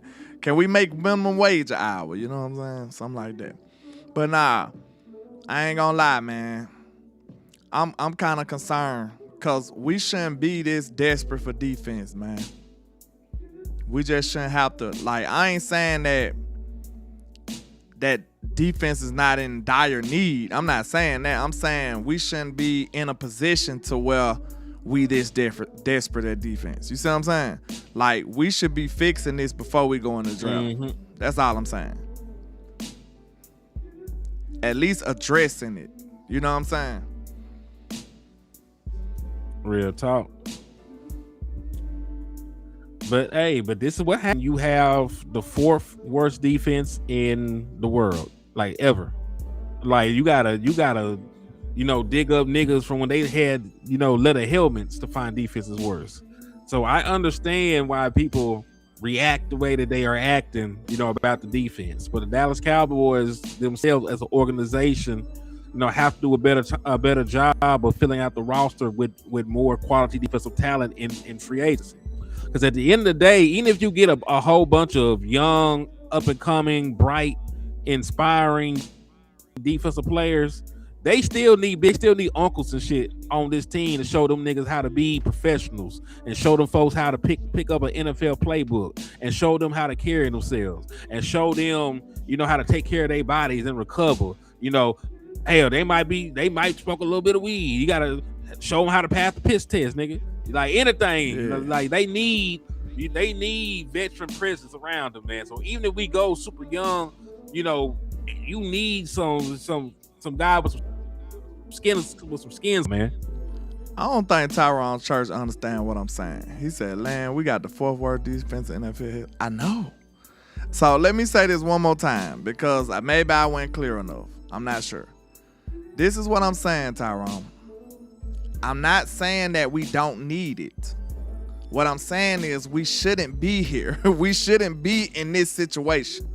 Can we make minimum wage an hour? You know what I'm saying? Something like that. But nah, I ain't gonna lie, man. I'm kind of concerned because we shouldn't be this desperate for defense, man. We just shouldn't have to. Like, I ain't saying that defense is not in dire need. I'm not saying that. I'm saying we shouldn't be in a position to where we this desperate at defense. You see what I'm saying? Like, we should be fixing this before we go in the draft. That's all I'm saying. At least addressing it. You know what I'm saying? Real talk. But hey, this is what happens. You have the 4th worst defense in the world, like ever. Like you gotta, you know, dig up niggas from when they had, you know, leather helmets to find defenses worse. So I understand why people react the way that they are acting, you know, about the defense. But the Dallas Cowboys themselves as an organization, you know, have to do a better job of filling out the roster with more quality defensive talent in free agency. Because at the end of the day, even if you get a whole bunch of young, up and coming, bright, inspiring defensive players, They still need uncles and shit on this team to show them niggas how to be professionals and show them folks how to pick up an NFL playbook and show them how to carry themselves and show them, how to take care of their bodies and recover. Hell, they might smoke a little bit of weed. You gotta show them how to pass the piss test, nigga. Like anything, like they need veteran presence around them, man. So even if we go super young, you need some guy with some skins, man. I don't think Tyrone Church understand what I'm saying. He said, "Land, we got the fourth worst defense in NFL." I know. So let me say this one more time because maybe I went clear enough. I'm not sure. This is what I'm saying, Tyrone. I'm not saying that we don't need it. What I'm saying is we shouldn't be here. We shouldn't be in this situation.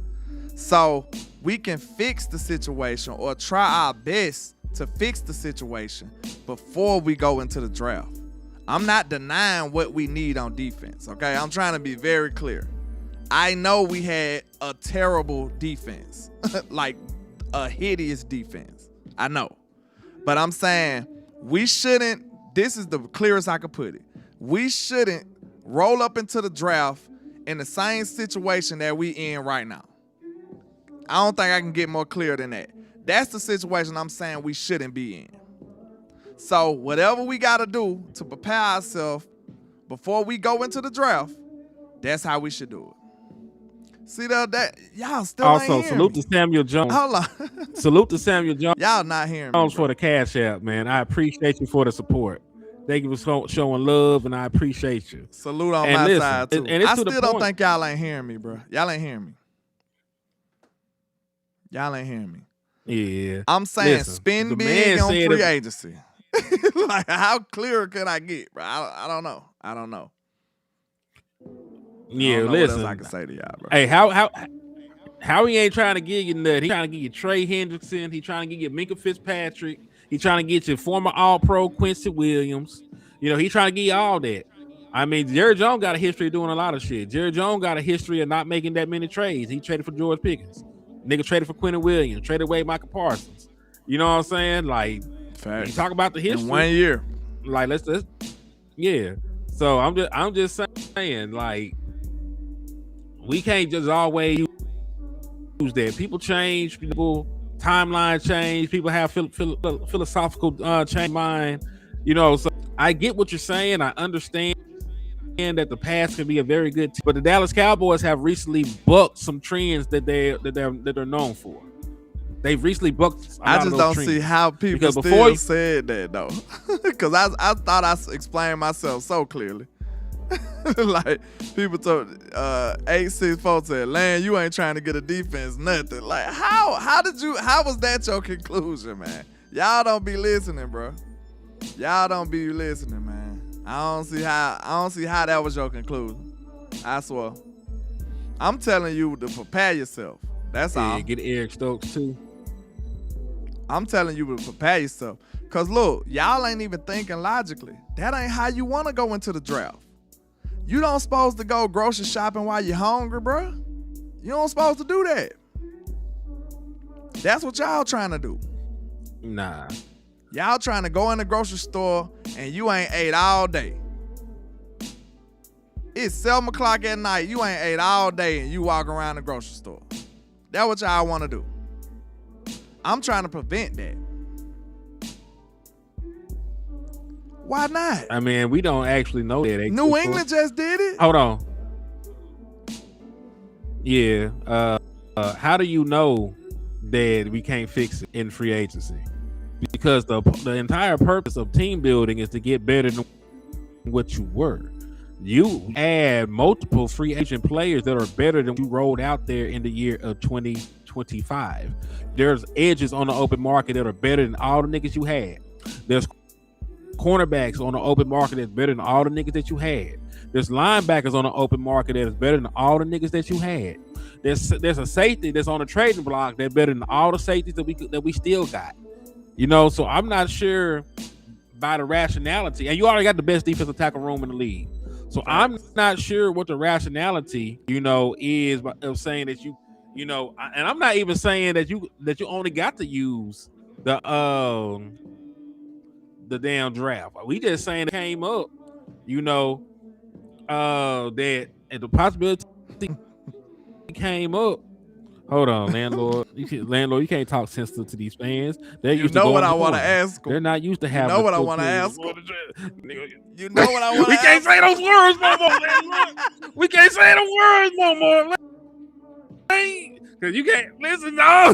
So we can fix the situation or try our best to fix the situation before we go into the draft. I'm not denying what we need on defense, okay? I'm trying to be very clear. I know we had a terrible defense, like a hideous defense. I know. But I'm saying we shouldn't, this is the clearest I could put it. We shouldn't roll up into the draft in the same situation that we in right now. I don't think I can get more clear than that. That's the situation I'm saying we shouldn't be in. So whatever we got to do to prepare ourselves before we go into the draft, that's how we should do it. See that y'all still also ain't salute me. To Samuel Jones. Hold on. Salute to Samuel Jones. Y'all not hearing me, For the cash app, man. I appreciate you for the support. Thank you for showing love, and I appreciate you. Salute on my side too. And I still don't think y'all ain't hearing me, bro. Y'all ain't hearing me. Y'all ain't hearing me. Yeah. I'm saying spin big on free agency. Like, how clear could I get, bro? I don't know. Yeah, I don't know listen. What else I can say to y'all, bro. Hey, how he ain't trying to give you nothing? He trying to give you Trey Hendrickson. He trying to give you Minka Fitzpatrick. He trying to get you former All-Pro Quincy Williams. He trying to give you all that. I mean, Jerry Jones got a history of doing a lot of shit. Jerry Jones got a history of not making that many trades. He traded for George Pickens. Nigga traded for Quentin Williams. Traded away Michael Parsons. You know what I'm saying? Like, facts. You talk about the history in 1 year. Like, let's yeah. So I'm just saying, like, we can't just always use that. People change. People timeline change. People have philosophical change mind. So I get what you're saying. I understand that the past can be a very good team, but the Dallas Cowboys have recently bucked some trends that they're known for. They've recently bucked. I just don't see how people still said that though, because I thought I explained myself so clearly. Like people told 864 said, "Land, you ain't trying to get a defense, nothing." Like how was that your conclusion, man? Y'all don't be listening, bro. Y'all don't be listening, man. I don't see how that was your conclusion. I swear. I'm telling you to prepare yourself. That's all. Get Eric Stokes too. I'm telling you to prepare yourself. Cause look, y'all ain't even thinking logically. That ain't how you want to go into the draft. You don't supposed to go grocery shopping while you're hungry, bro. You don't supposed to do that. That's what y'all trying to do. Nah. Y'all trying to go in the grocery store and you ain't ate all day. It's 7 o'clock at night. You ain't ate all day and you walk around the grocery store. That's what y'all want to do. I'm trying to prevent that. Why not? I mean, we don't actually know that. New England just did it. Hold on. Yeah. How do you know that we can't fix it in free agency? Because the entire purpose of team building is to get better than what you were. You add multiple free agent players that are better than you rolled out there in the year of 2025. There's edges on the open market that are better than all the niggas you had. There's cornerbacks on the open market that's better than all the niggas that you had. There's linebackers on the open market that is better than all the niggas that you had. There's a safety that's on the trading block that's better than all the safeties that we still got. So I'm not sure by the rationality, and you already got the best defensive tackle room in the league. So I'm not sure what the rationality, is of saying that and I'm not even saying that you only got to use the damn draft. We just saying it came up, that and the possibility came up. Hold on, landlord. You can't talk sensitive to these fans. They used to go what on I the want to corner. ask them. They're not used to You having. know what I want to ask them. You know what I want to We ask can't say those words no more, landlord. We can't say those words no more. Because you can't listen, no.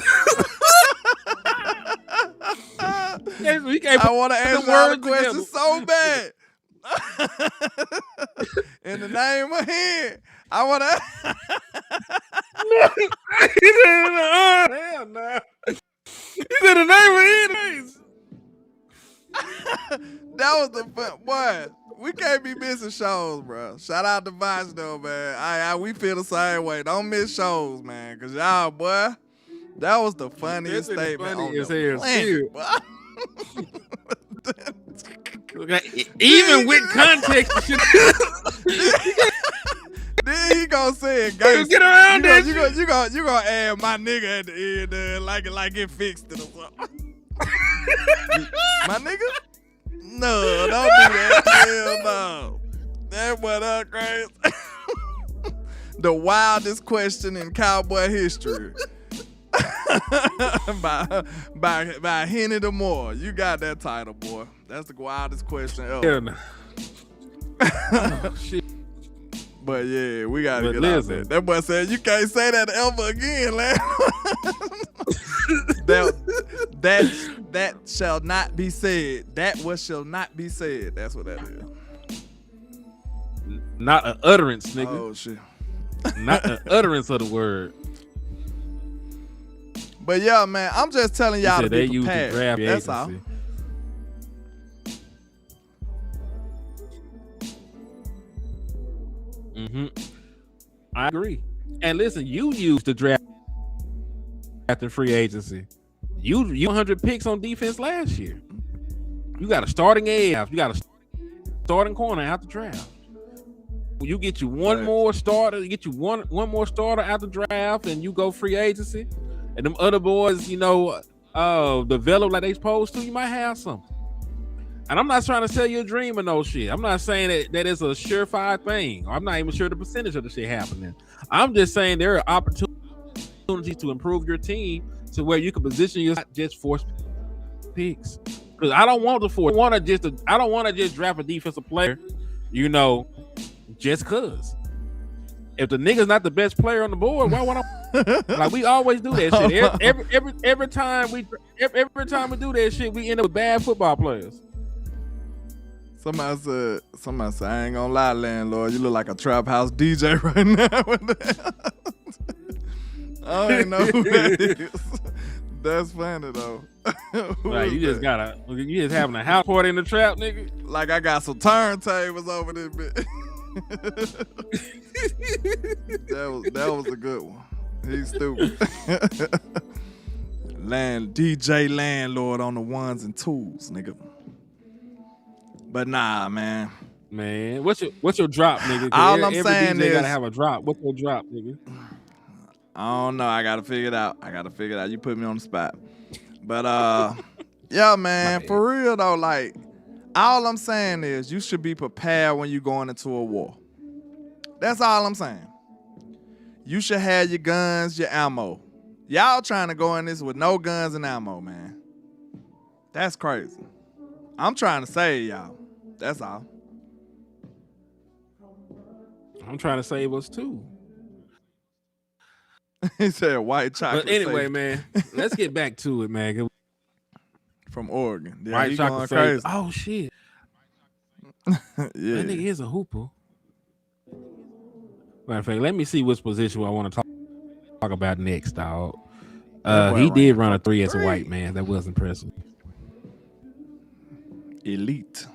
We can't I want to put answer the all the words questions together. so bad. In the name of him, I want to. Hell no. He said the name of it. That was the fun. Boy, we can't be missing shows, bro. Shout out to Vice, though, man. We feel the same way. Don't miss shows, man. Because y'all, boy, that was the funniest This is statement funny on as the hell, planet, boy. Even with context, shit. Then he gonna say it, guys. Get around that. You gonna add my nigga at the end, like it fixed it or something. My nigga? No, don't do that. Hell no. That what up, crazy. The wildest question in Cowboy history. by Henny the Moore. You got that title, boy. That's the wildest question ever. Hell no. Oh, shit. But yeah, we gotta But get out listen. there. That boy said you can't say that ever again, man. that shall not be said. That what shall not be said. That's what that is. Not an utterance, nigga. Oh shit. Not an utterance of the word. But yeah, man, I'm just telling y'all to They be use the prepared. draft That's all. agency. I agree. And listen, you used the draft after free agency. You 100 picks on defense last year. You got a starting AF. You got a starting corner out the draft. You get you one more starter. You get you one more starter out the draft, and you go free agency. And them other boys, develop like they supposed to. You might have something. And I'm not trying to sell you a dream or no shit. I'm not saying that it's a surefire thing. I'm not even sure the percentage of the shit happening. I'm just saying there are opportunities to improve your team to where you can position yourself just force picks. Because I don't want to force. I don't want to just draft a defensive player, just cause. If the nigga's not the best player on the board, why would I? Like we always do that shit. Every time we do that shit, we end up with bad football players. Somebody said, I ain't gonna lie, landlord, you look like a trap house DJ right now. I don't even know who that is. That's funny though. Like you just having a house party in the trap, nigga. Like I got some turntables over this bitch. That was a good one. He's stupid. DJ landlord on the ones and twos, nigga. But nah, man. Man, what's your drop, nigga? All I'm every saying DJ is gotta have a drop. What's your drop, nigga? I don't know. I gotta figure it out. You put me on the spot. But yeah, man, for real though, like all I'm saying is you should be prepared when you're going into a war. That's all I'm saying. You should have your guns, your ammo. Y'all trying to go in this with no guns and ammo, man. That's crazy. I'm trying to save y'all. That's all. I'm trying to save us too. He said white chocolate. But anyway, safety. man, let's get back to it, man. From Oregon. Yeah, White he chocolate going crazy. Oh shit. Yeah. That nigga is a hooper. Matter of fact, let me see which position I want to talk about next, dog. He did run a 3 as a white man. That was impressive. Elite.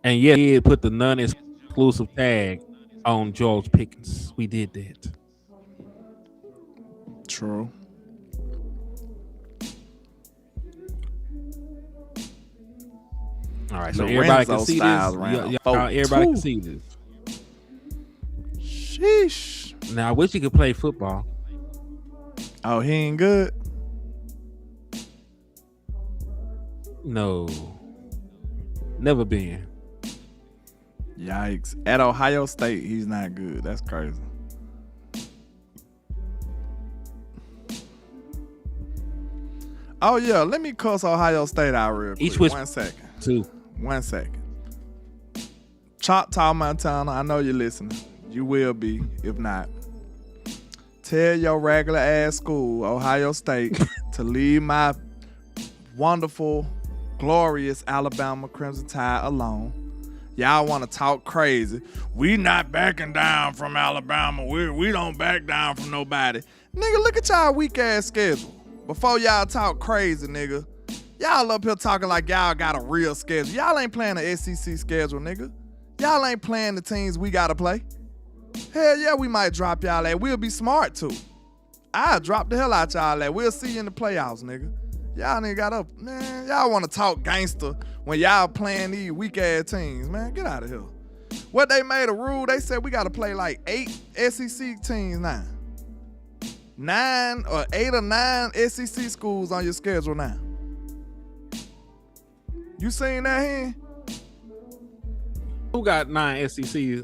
And yeah, he had put the non-exclusive tag on George Pickens. We did that. True. All right, so Lorenzo everybody can see Styles this. ran Everybody can 4-2. see this. Sheesh. Now, I wish he could play football. Oh, he ain't good. No. Never been. Yikes. At Ohio State, he's not good. That's crazy. Oh, yeah. Let me cuss Ohio State out real quick. Each was 1 second. 2. 1 second. Choctaw, Montana, I know you're listening. You will be, if not. Tell your regular ass school, Ohio State, to leave my wonderful, glorious Alabama Crimson Tide alone. Y'all want to talk crazy. We not backing down from Alabama. We don't back down from nobody. Nigga, look at y'all weak ass schedule. Before y'all talk crazy, nigga. Y'all up here talking like y'all got a real schedule. Y'all ain't playing the SEC schedule, nigga. Y'all ain't playing the teams we gotta play. Hell yeah, we might drop y'all at. We'll be smart too. I'll drop the hell out y'all at. We'll see you in the playoffs, nigga. Y'all nigga got up. Man, y'all want to talk gangster when y'all playing these weak ass teams, man. Get out of here. What they made a rule, they said we gotta play like 8 SEC teams now. 8 or 9 SEC schools on your schedule now. You seen that here? Who got 9 SEC?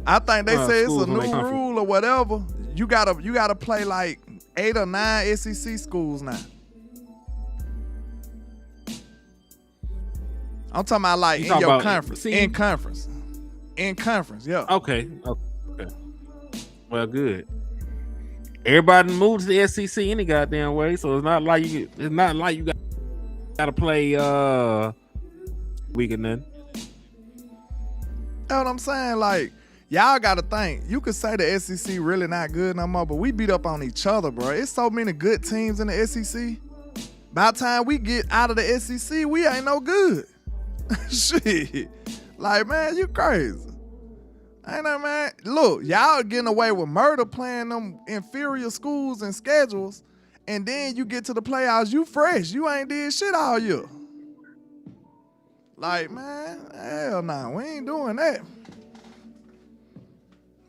I think they say it's a schools when new they come from- rule or whatever. You gotta play like 8 or 9 SEC schools now. I'm talking about like You in talking your about conference. see? In conference. In conference, yeah. Okay. Well, good. Everybody moves to the SEC any goddamn way, so it's not like you gotta play week and then. Know what I'm saying? Like, y'all gotta think. You could say the SEC really not good no more, but we beat up on each other, bro. It's so many good teams in the SEC. By the time we get out of the SEC, we ain't no good. Shit. Like, man, you crazy. Ain't that, man? Look, y'all getting away with murder playing them inferior schools and schedules, and then you get to the playoffs, you fresh. You ain't did shit all year. Like, man, hell nah, we ain't doing that.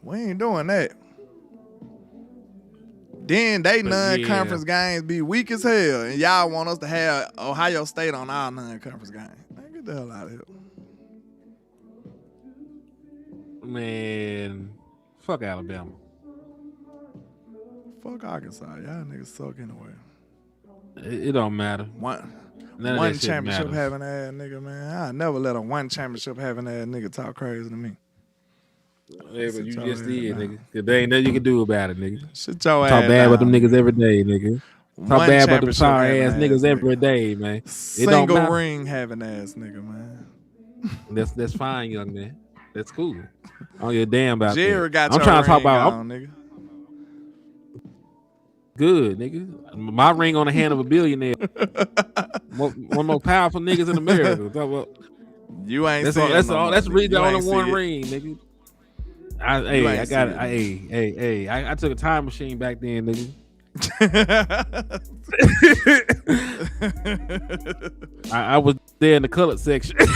We ain't doing that. Then they non-conference games be weak as hell, and y'all want us to have Ohio State on our non-conference game. Man, get the hell out of here. Man, fuck Alabama. Fuck Arkansas. Y'all niggas suck anyway. It don't matter. One None of one that shit championship matters. having ass nigga, man. I never let a one championship having ass nigga talk crazy to me. Yeah, but you Sit just your did, ass nigga. Cause there ain't nothing you can do about it, nigga. Shut your ass Talk bad about them down, niggas every day, nigga. Talk One bad about them championship sorry ass having niggas ass every nigga. day, man. It don't Single matter. ring having ass nigga, man. That's fine, young man. That's cool. I don't give a damn about Jerry that. got I'm your trying to talk ring about on, nigga. good, nigga. My ring on the hand of a billionaire. One more powerful niggas in America. Talk about- You ain't That's seeing all. That's no all. more, That's nigga. really the You only ain't one see it. ring, nigga. I ain't got see it. I took a time machine back then, nigga. I was there in the colored section. It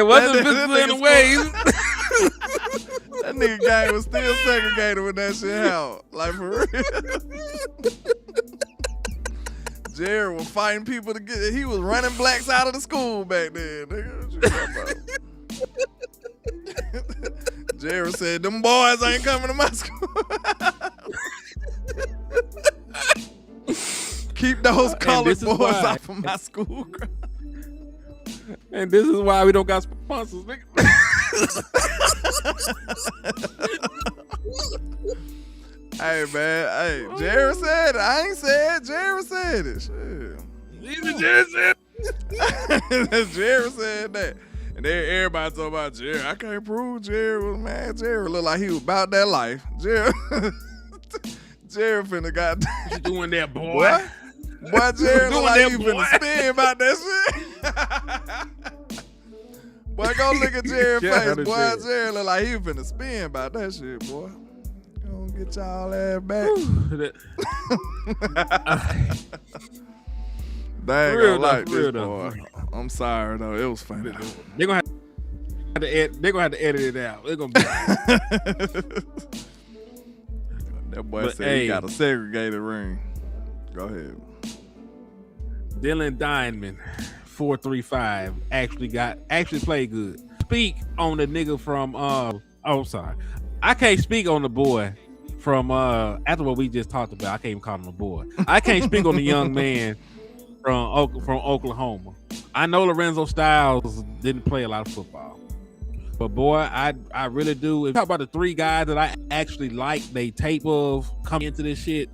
wasn't visible in the ways. That nigga game was still segregated when that shit happened. Like, for real. Jared was fighting people to get. He was running blacks out of the school back then. Nigga. What you talking about? Jared said, "Them boys ain't coming to my school." Keep those colored this is boys why. off of my school. And this is why we don't got sponsors, nigga. Hey, man. Hey, Jared said it. I ain't said it. Jared said it. Shit. Even Jared said Jared said that. And then everybody talking about Jared. I can't prove Jared was mad. Jared looked like he was about that life. Jared finna got you doing that, boy. What? Boy, Jared Doing look like that, he boy. finna spin about that shit. Boy, go look at Jared's Shout face. out to Boy, Jared. Jared look like he finna spin about that shit, boy. Gonna get y'all ass back. They ain't Real gonna like though, real this, though. boy. I'm sorry, though. It was funny. They're gonna have to edit it out. They're gonna be That boy But, said hey. he got a segregated ring. Go ahead. Dylan Diamond, 435, actually played good. Speak on the nigga from sorry. I can't speak on the boy from after what we just talked about. I can't even call him a boy. I can't speak on the young man from Oklahoma. I know Lorenzo Styles didn't play a lot of football. But boy, I really do. If you talk about the three guys that I actually like they tape of coming into this shit,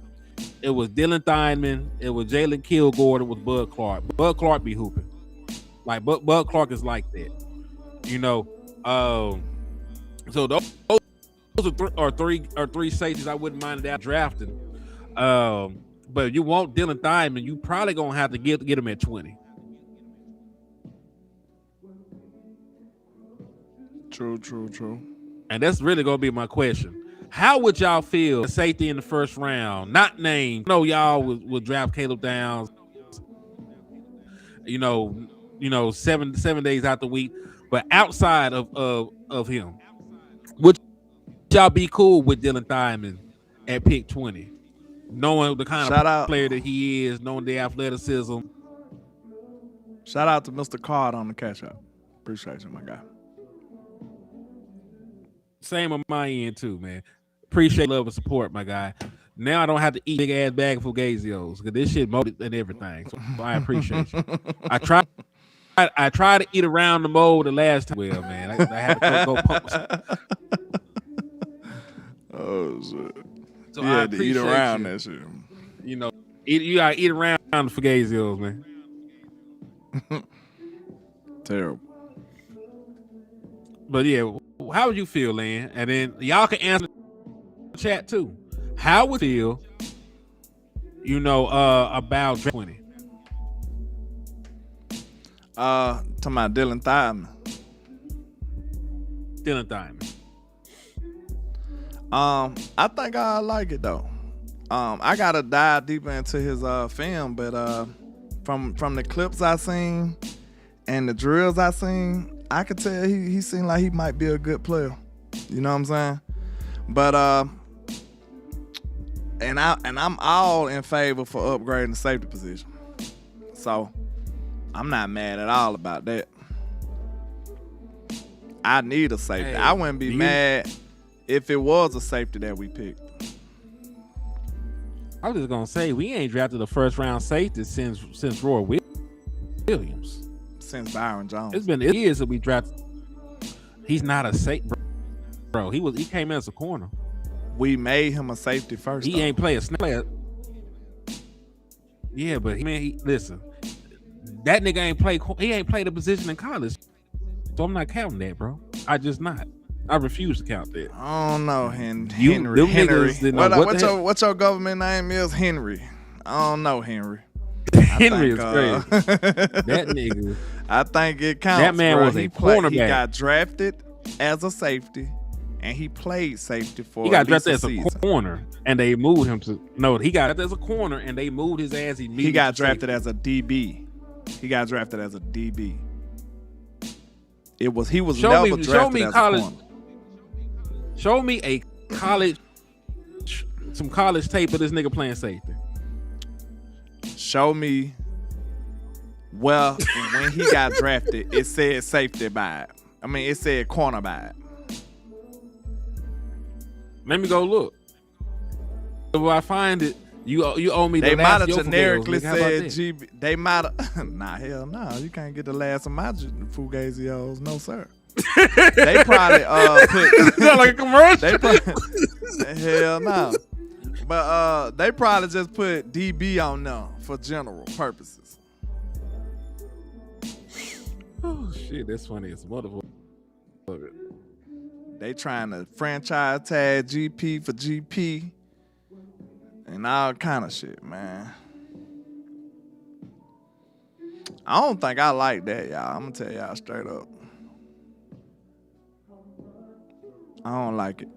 it was Dylan Diamond, it was Jalen Kilgore, it was Bud Clark. Bud Clark be hooping. Like Bud Clark is like that. You know. So those are three safeties I wouldn't mind that drafting. But if you want Dylan Diamond, you probably gonna have to get him at 20. True. And that's really gonna be my question. How would y'all feel safety in the first round, not named? I know y'all will draft Caleb Downs, you know, seven days out the week, but outside of him, would y'all be cool with Dylan Diamond at pick 20? Knowing the kind of player that he is, knowing the athleticism. Shout out to Mr. Card on the cash out. Appreciate you, my guy. Same on my end too, man. Appreciate love and support, my guy. Now I don't have to eat big ass bag of Fugazios because this shit molded and everything. So I appreciate you. I tried to eat around the mold the last time. Well, man, I had to go pump. Oh shit! So you I had to eat around that shit. You know, you gotta eat around the Fugazios, man. Terrible. But yeah, how would you feel, Lan? And then y'all can answer the chat too. How would you feel, you know, about 20? To my Dylan Diamond. Dylan Diamond. I think I like it though. I gotta dive deeper into his film, but from the clips I seen and the drills I seen, I could tell he seemed like he might be a good player. You know what I'm saying? But and I'm all in favor for upgrading the safety position. So I'm not mad at all about that. I need a safety. Hey, I wouldn't be mad if it was a safety that we picked. I was just gonna say we ain't drafted the first round safety since Roy Williams. Since Byron Jones. It's been years that we drafted. He's not a safety, bro. He came in as a corner. We made him a safety first. He ain't play a snap. Yeah, but listen, that nigga ain't play. He ain't played a position in college, so I'm not counting that, bro. I just not. I refuse to count that. I don't know, Henry. What your government name is? Henry. I don't know, Henry. Henry is crazy. That nigga. I think it counts. That man was a cornerback. He got drafted as a safety, and he played safety for. He got drafted as a corner, and they moved him to. No, he got drafted as a corner, and they moved his ass immediately. He got drafted as a DB. He got drafted as a DB. He was never drafted as a corner. Show me a college, some college tape of this nigga playing safety. Show me. Well, when he got drafted, it said safety by it. I mean, it said corner by it. Let me go look. If I find it, you owe me. They the might last have generically said GB. They might have. Nah, hell no. You can't get the last of my Fugazios. No, sir. They probably put. Sound like a commercial. Hell no. But they probably just put DB on them for general purposes. Oh shit, that's funny as motherfucker. They trying to franchise tag GP for GP and all kind of shit, man. I don't think I like that, y'all. I'm gonna tell y'all straight up. I don't like it.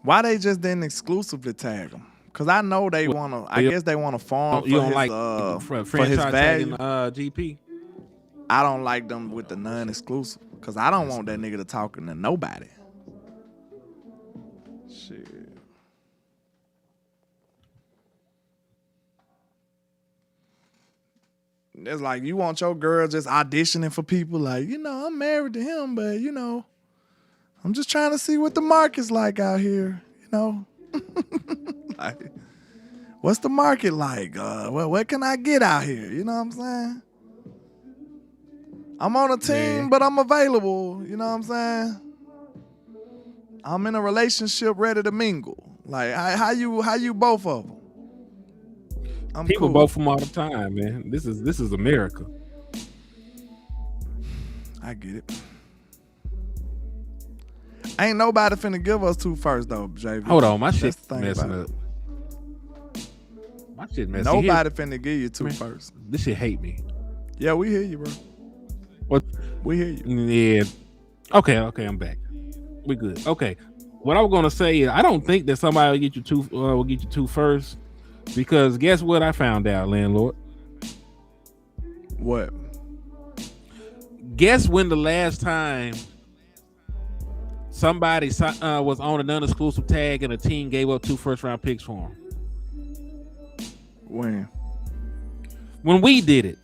Why they just didn't exclusively tag him? Cause I know they wanna. I guess they wanna farm for his, for his value. GP. I don't like them with the non-exclusive. Cause I don't want that nigga to talking to nobody. Shit. It's like you want your girl just auditioning for people like, I'm married to him, but I'm just trying to see what the market's like out here, like, what's the market like? What can I get out here? You know what I'm saying? I'm on a team, but I'm available. You know what I'm saying? I'm in a relationship ready to mingle. Like, how you both of them? People cool. both from all the time, man. This is America. I get it. Ain't nobody finna give us 2 first though, JV. Hold on, my shit messing up. My shit messing up. Nobody finna give you 2 first. This shit hate me. Yeah, we hear you, bro. What? We hear you. Yeah. Okay, I'm back. We good. Okay. What I was gonna say is I don't think that somebody will get you 2 first, because guess what I found out, landlord? What? Guess when the last time somebody was on a non-exclusive tag and a team gave up 2 first-round picks for him? When we did it.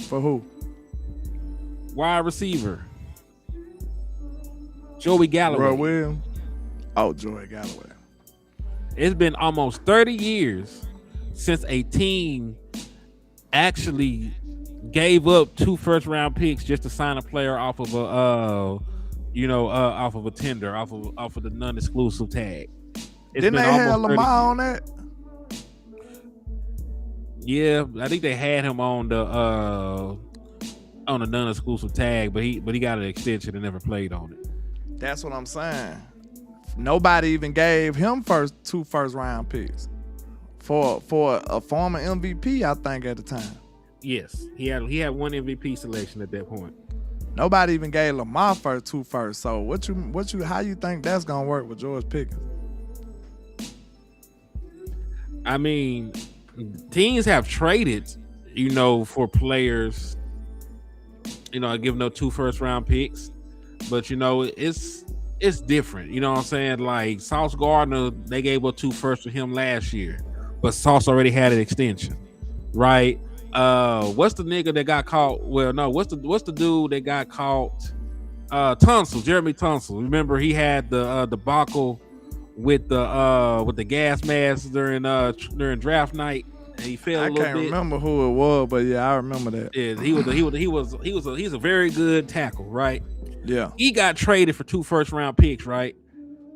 For who? Wide receiver. Joey Galloway. Roy Williams. Oh, Joey Galloway. It's been almost 30 years since a team actually gave up 2 first-round picks just to sign a player off of off of a tender, off of the non-exclusive tag. Didn't they have Lamar on that? Yeah, I think they had him on the non-exclusive tag, but he got an extension and never played on it. That's what I'm saying. Nobody even gave him 2 first-round picks for a former MVP, I think, at the time. Yes, he had 1 MVP selection at that point. Nobody even gave Lamar 2 first. So how you think that's gonna work with George Pickens? I mean, teams have traded, for players, giving up 2 first-round picks, but it's different. You know what I'm saying? Like Sauce Gardner, they gave up 2 firsts for him last year, but Sauce already had an extension, right? What's the nigga that got caught? Well, no, what's the dude that got caught? Tunsil, Jeremy Tunsil. Remember he had the debacle with the gas mask during draft night, and he fell a little bit. I can't remember who it was, but yeah, I remember that. Yeah, he's a very good tackle, right? Yeah. He got traded for 2 first-round picks, right?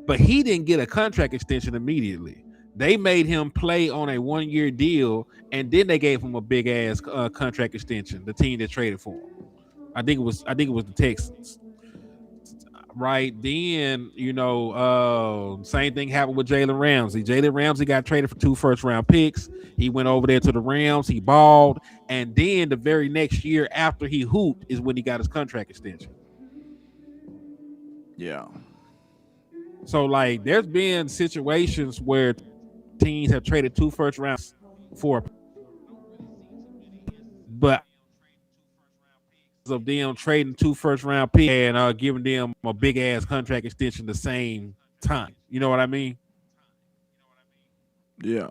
But he didn't get a contract extension immediately. They made him play on a 1-year deal, and then they gave him a big ass contract extension. The team that traded for him, I think it was the Texans. Right then, same thing happened with Jalen Ramsey. Jalen Ramsey got traded for 2 first-round picks. He went over there to the Rams. He balled, and then the very next year after he hooped is when he got his contract extension. Yeah. So like, there's been situations where teams have traded 2 first rounds for, but of them trading 2 first-round picks and giving them a big ass contract extension the same time. You know what I mean? Yeah.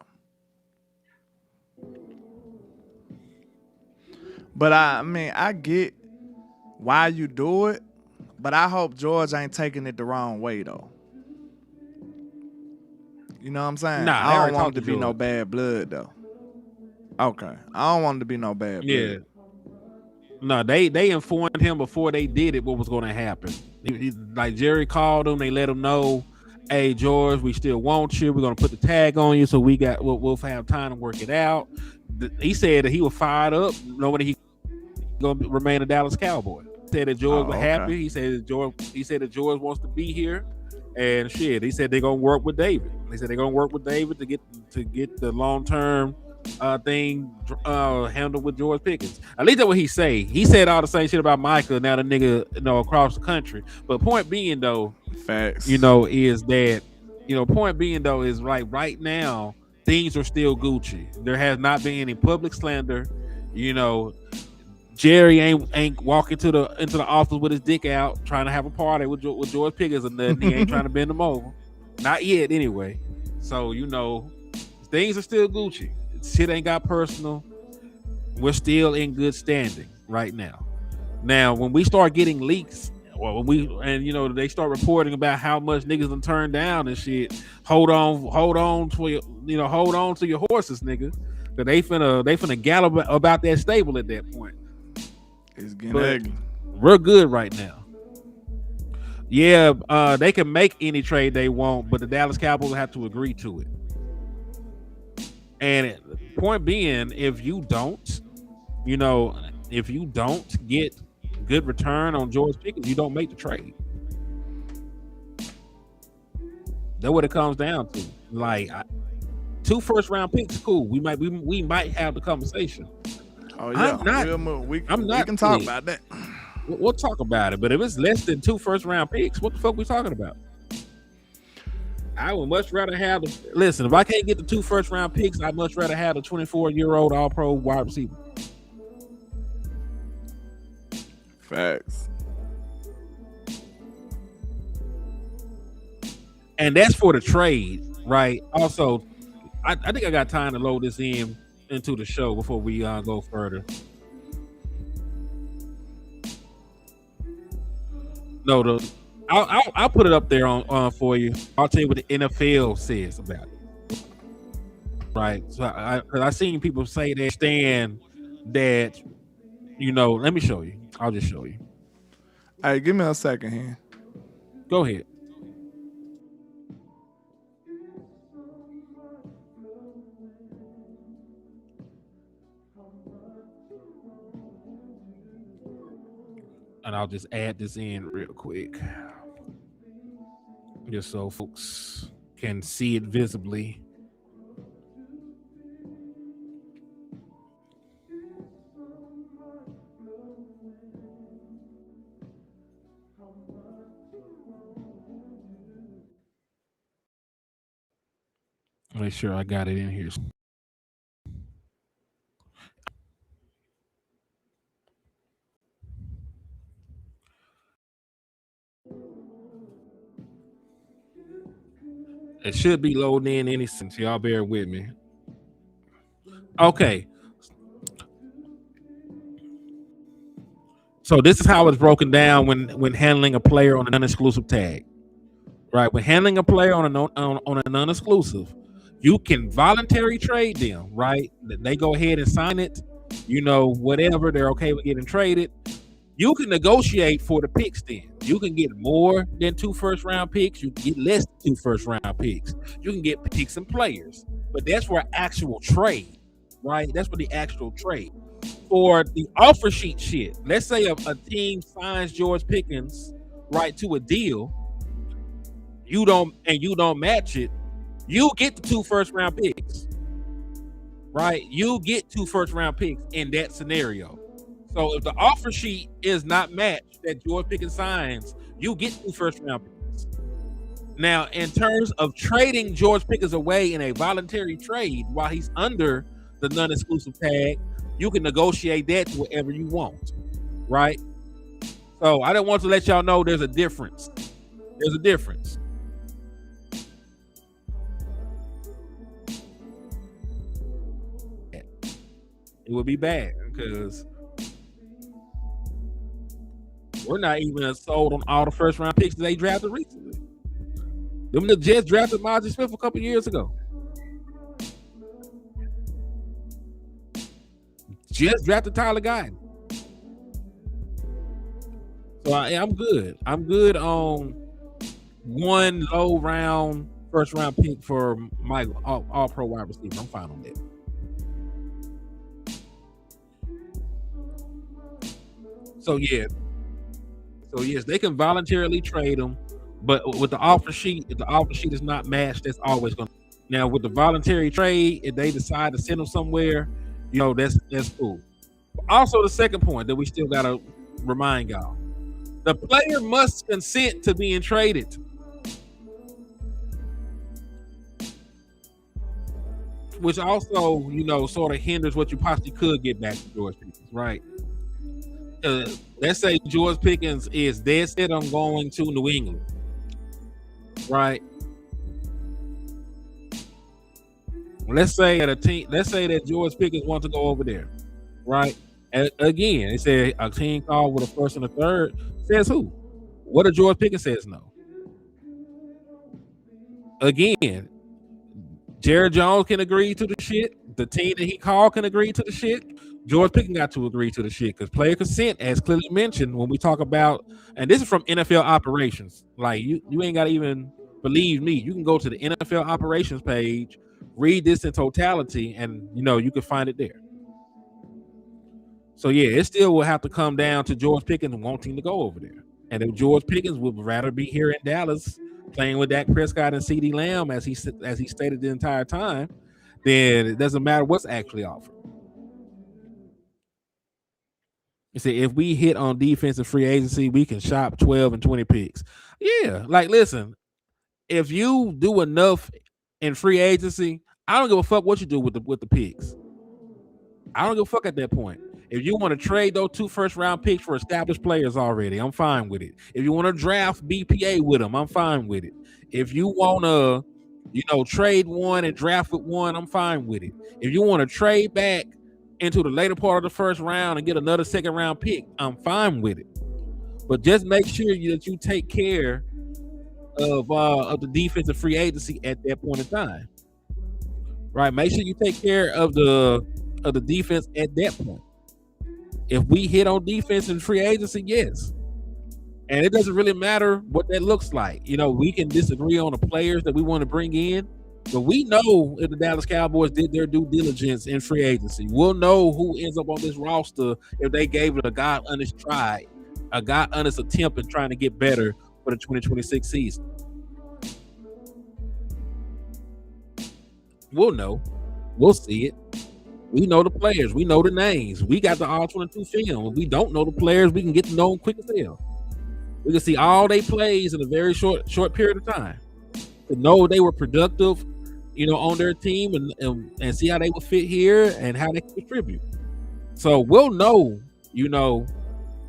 But I get why you do it, but I hope George ain't taking it the wrong way though. You know what I'm saying? Nah, I don't want it to be no bad blood though. Okay. I don't want it to be no bad blood. Yeah. No, they informed him before they did it what was going to happen. Like Jerry called him, they let him know, "Hey George, we still want you. We're going to put the tag on you, so we'll have time to work it out." He said that he was fired up, knowing that he going to remain a Dallas Cowboy. Said that George was happy. He said that George wants to be here, and shit. He said they're going to work with David. They said they're going to work with David to get the long-term thing handled with George Pickens. At least that's what he say. He said all the same shit about Micah. Now the nigga, across the country. But point being though, facts. Is that, point being though is like right now things are still Gucci. There has not been any public slander. Jerry ain't walking into the office with his dick out trying to have a party with George Pickens and nothing. He ain't trying to bend him over. Not yet, anyway. So things are still Gucci. Shit ain't got personal. we're still in good standing right now. Now, when we start getting leaks, well, they start reporting about how much niggas done turned down and shit. Hold on to your horses, nigga. Cause they finna gallop about that stable at that point. It's getting ugly. We're good right now. Yeah, they can make any trade they want, but the Dallas Cowboys have to agree to it. And point being, if you don't get good return on George Pickens, you don't make the trade. That's what it comes down to. Like 2 first-round picks, cool. We might have the conversation. Oh yeah, we can talk about that. We'll talk about it. But if it's less than 2 first-round picks, what the fuck we talking about? I would much rather have listen. If I can't get the 2 first-round picks, I'd much rather have the 24-year-old All-Pro wide receiver. Facts. And that's for the trade, right? Also, I think I got time to load this into the show before we go further. No, I'll put it up there on for you. I'll tell you what the NFL says about it. Right? So I seen people say they stand that, let me show you. I'll just show you. Hey, give me a second here. Go ahead. And I'll just add this in real quick, just so folks can see it visibly. Make sure I got it in here. It should be loading in any sense. Y'all bear with me. Okay. So this is how it's broken down when handling a player on a non-exclusive tag. Right? When handling a player on a non-exclusive, you can voluntarily trade them, right? They go ahead and sign it, whatever, they're okay with getting traded. You can negotiate for the picks then. You can get more than 2 first-round picks. You can get less than 2 first-round picks. You can get picks and players. But that's for actual trade, right? That's for the actual trade. For the offer sheet shit, let's say a team signs George Pickens, right, to a deal, you don't match it, you get the 2 first-round picks, right? You get 2 first-round picks in that scenario. So if the offer sheet is not matched that George Pickens signs, you get 2 first-round picks. Now, in terms of trading George Pickens away in a voluntary trade while he's under the non-exclusive tag, you can negotiate that to whatever you want, right? So I don't want to let y'all know there's a difference. There's a difference. It would be bad because we're not even sold on all the first-round picks that they drafted recently. The Jets drafted Mozzie Smith a couple years ago. Jets drafted Tyler Guyton. So I'm good. I'm good on 1 low-round first-round pick for my all-pro wide receiver. I'm fine on that. So yes, they can voluntarily trade them, but with the offer sheet, if the offer sheet is not matched, that's always going to. Now with the voluntary trade, if they decide to send them somewhere, that's cool. But also the second point that we still got to remind y'all, the player must consent to being traded. Which also, sort of hinders what you possibly could get back to George Pickens, right? Let's say George Pickens is dead set on going to New England, right? Let's say that George Pickens wants to go over there, right? And again, they said a team call with a first and a third. Says who? What if George Pickens says no? Again, Jared Jones can agree to the shit. The team that he called can agree to the shit. George Pickens got to agree to the shit because player consent, as clearly mentioned, when we talk about, and this is from NFL operations. Like you ain't got to even believe me. You can go to the NFL operations page, read this in totality, and you can find it there. So yeah, it still will have to come down to George Pickens wanting to go over there. And if George Pickens would rather be here in Dallas playing with Dak Prescott and CeeDee Lamb, as he stated the entire time, then it doesn't matter what's actually offered. You see, if we hit on defensive free agency, we can shop 12 and 20 picks. Yeah, like listen, if you do enough in free agency, I don't give a fuck what you do with the picks. I don't give a fuck at that point. If you want to trade those 2 first-round picks for established players already, I'm fine with it. If you want to draft BPA with them, I'm fine with it. If you want to, trade one and draft with one, I'm fine with it. If you want to trade back into the later part of the first round and get another second-round pick, I'm fine with it. But just make sure that you take care of the defensive free agency at that point in time. Right? Make sure you take care of the defense at that point. If we hit on defense and free agency, yes. And it doesn't really matter what that looks like. We can disagree on the players that we want to bring in, but we know if the Dallas Cowboys did their due diligence in free agency. We'll know who ends up on this roster if they gave it a God-honest try, a God-honest attempt at trying to get better for the 2026 season. We'll know. We'll see it. We know the players. We know the names. We got the all-22 film. If we don't know the players, we can get to know them quick as hell. We can see all they plays in a very short period of time. To know they were productive, on their team and see how they would fit here and how they can contribute. So we'll know,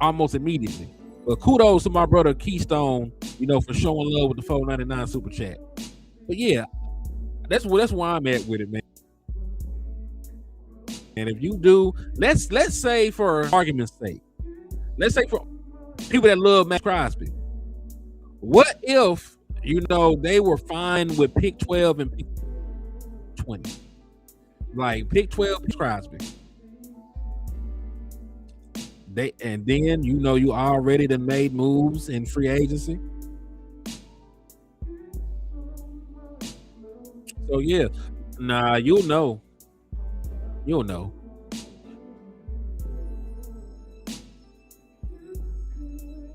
almost immediately. But kudos to my brother Keystone, for showing love with the $4.99 super chat. But yeah, that's where I'm at with it, man. And if you do, let's say for argument's sake, let's say for people that love Matt Crosby, what if they were fine with pick 12 and pick 20, like pick 12 pick Crosby, and then you already done made moves in free agency. So yeah, nah, you'll know.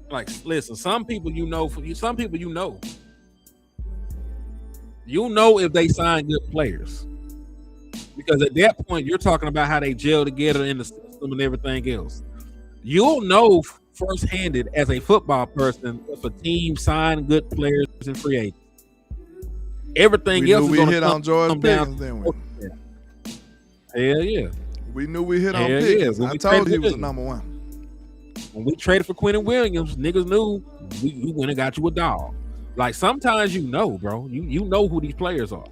Like, listen, some people some people if they sign good players, because at that point you're talking about how they gel together in the system and everything else. You'll know first-handed as a football person if a team signed good players in free agents. Everything else is going to come George down. Pickens, didn't we? Hell yeah. We knew we hit on Pickens. Yeah. I told you he was the number one. When we traded for Quentin Williams, niggas knew we went and got you a dog. Like, sometimes bro. You know who these players are.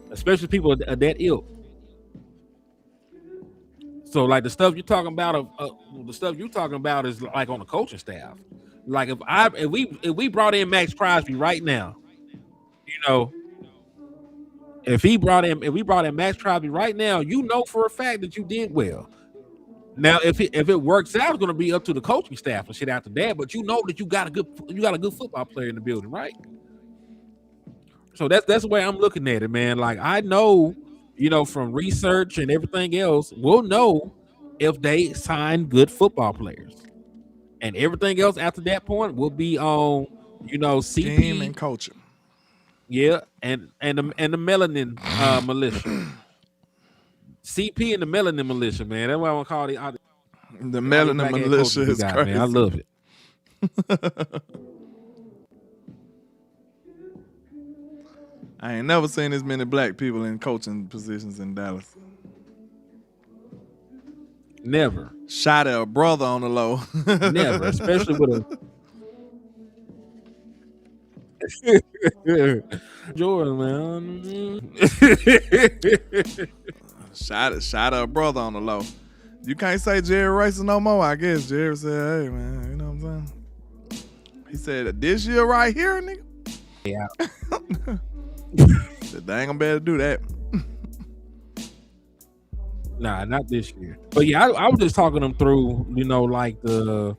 Especially people of that ilk. So, like, the stuff you're talking about is like on the coaching staff. Like, if we brought in Max Crosby right now, if we brought in Max Crosby right now, for a fact that you did well. Now, if it works out, it's going to be up to the coaching staff and shit after that. But that you got a good football player in the building, right? So that's the way I'm looking at it, man. Like, I know, from research and everything else, we'll know if they sign good football players, and everything else after that point will be on, CP Team and culture. Yeah, and the melanin militia. CP and the melanin militia, man. That's what I want to call the melanin militia is crazy. Man. I love it. I ain't never seen as many black people in coaching positions in Dallas. Never. Shot at a brother on the low. Never, especially with a Jordan, man. Shot at a brother on the low. You can't say Jerry racist no more. I guess Jerry said, "Hey man, you know what I'm saying?" He said, "This year right here, nigga." Yeah. Said, they ain't gonna be able to do that. Nah, not this year. But yeah, I was just talking them through, like the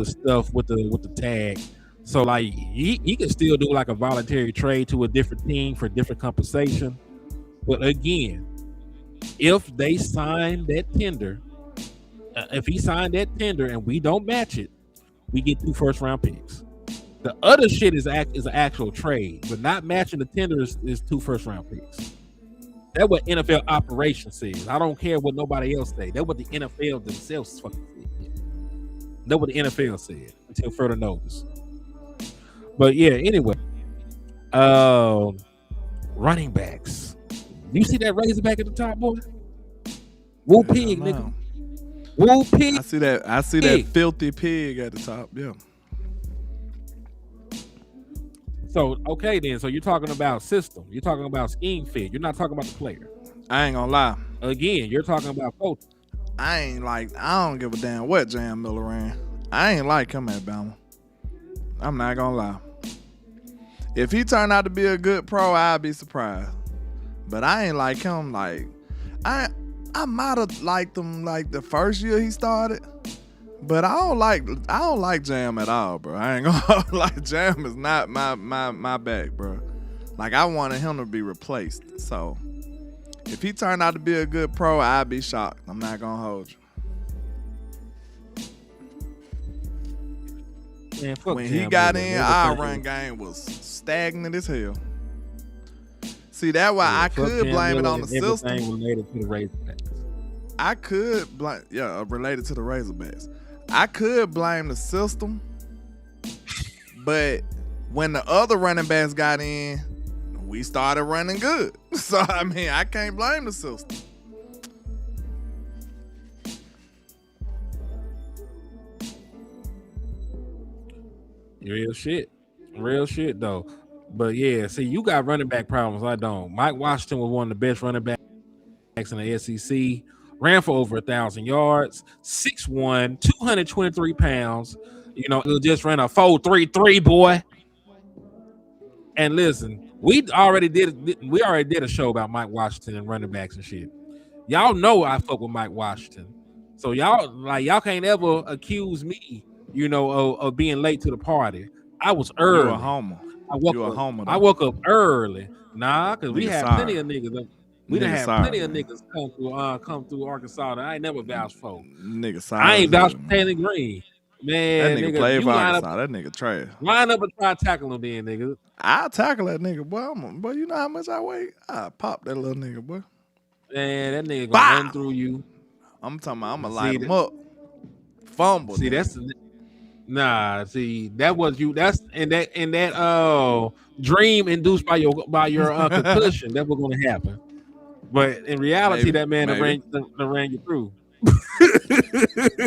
stuff with the tag. So like he can still do like a voluntary trade to a different team for different compensation. But again, if they sign that tender, if he signed that tender and we don't match it, we get 2 first-round picks. The other shit is an actual trade, but not matching the tender is 2 first-round picks. That's what NFL operations says. I don't care what nobody else say. That's what the NFL themselves fucking said. That's what the NFL said until further notice. But yeah, anyway, running backs. You see that Razorback at the top, boy? Woo pig, nigga. Woo pig. I see that filthy pig at the top. Yeah. So okay then. So you're talking about system. You're talking about scheme fit. You're not talking about the player. I ain't gonna lie. Again, you're talking about coach. I don't give a damn what Jam Miller ran. I ain't like him at Bama. I'm not gonna lie. If he turned out to be a good pro, I'd be surprised. But I ain't like him. Like I might have liked him like the first year he started. But I don't like Jam at all, bro. I ain't gonna like Jam is not my back, bro. Like I wanted him to be replaced. So if he turned out to be a good pro, I'd be shocked. I'm not gonna hold you. Man, when he got in, our run game was stagnant as hell. See, that's why I could blame it on the system. Related to the Razorbacks. I could blame, related to the Razorbacks. I could blame the system, but when the other running backs got in, we started running good. So, I mean, I can't blame the system. Real shit though. But yeah, see, you got running back problems. I don't. Mike Washington was one of the best running backs in the SEC. Ran for over 1,000 yards. 6'1", 223 pounds. Just ran a 4.33, boy. And listen, we already did a show about Mike Washington and running backs and shit. Y'all know I fuck with Mike Washington, so y'all can't ever accuse me, of being late to the party. I was early. You're a homer. I woke up early. Nah, because we had plenty of niggas. We done had plenty of niggas come through Arkansas that I ain't never vouched for. Nigga sorry. I ain't vouched for Taylor Green. Man, that nigga played for Arkansas. That nigga trash. Line up and try to tackle him then, nigga. I'll tackle that nigga, boy. Boy, you know how much I weigh? I'll pop that little nigga, boy. Man, that nigga gonna run through you. I'm talking about I'm gonna light him up. Fumble. See, that was you. That's in that dream induced by your concussion. That was gonna happen. But in reality, that man ran you through.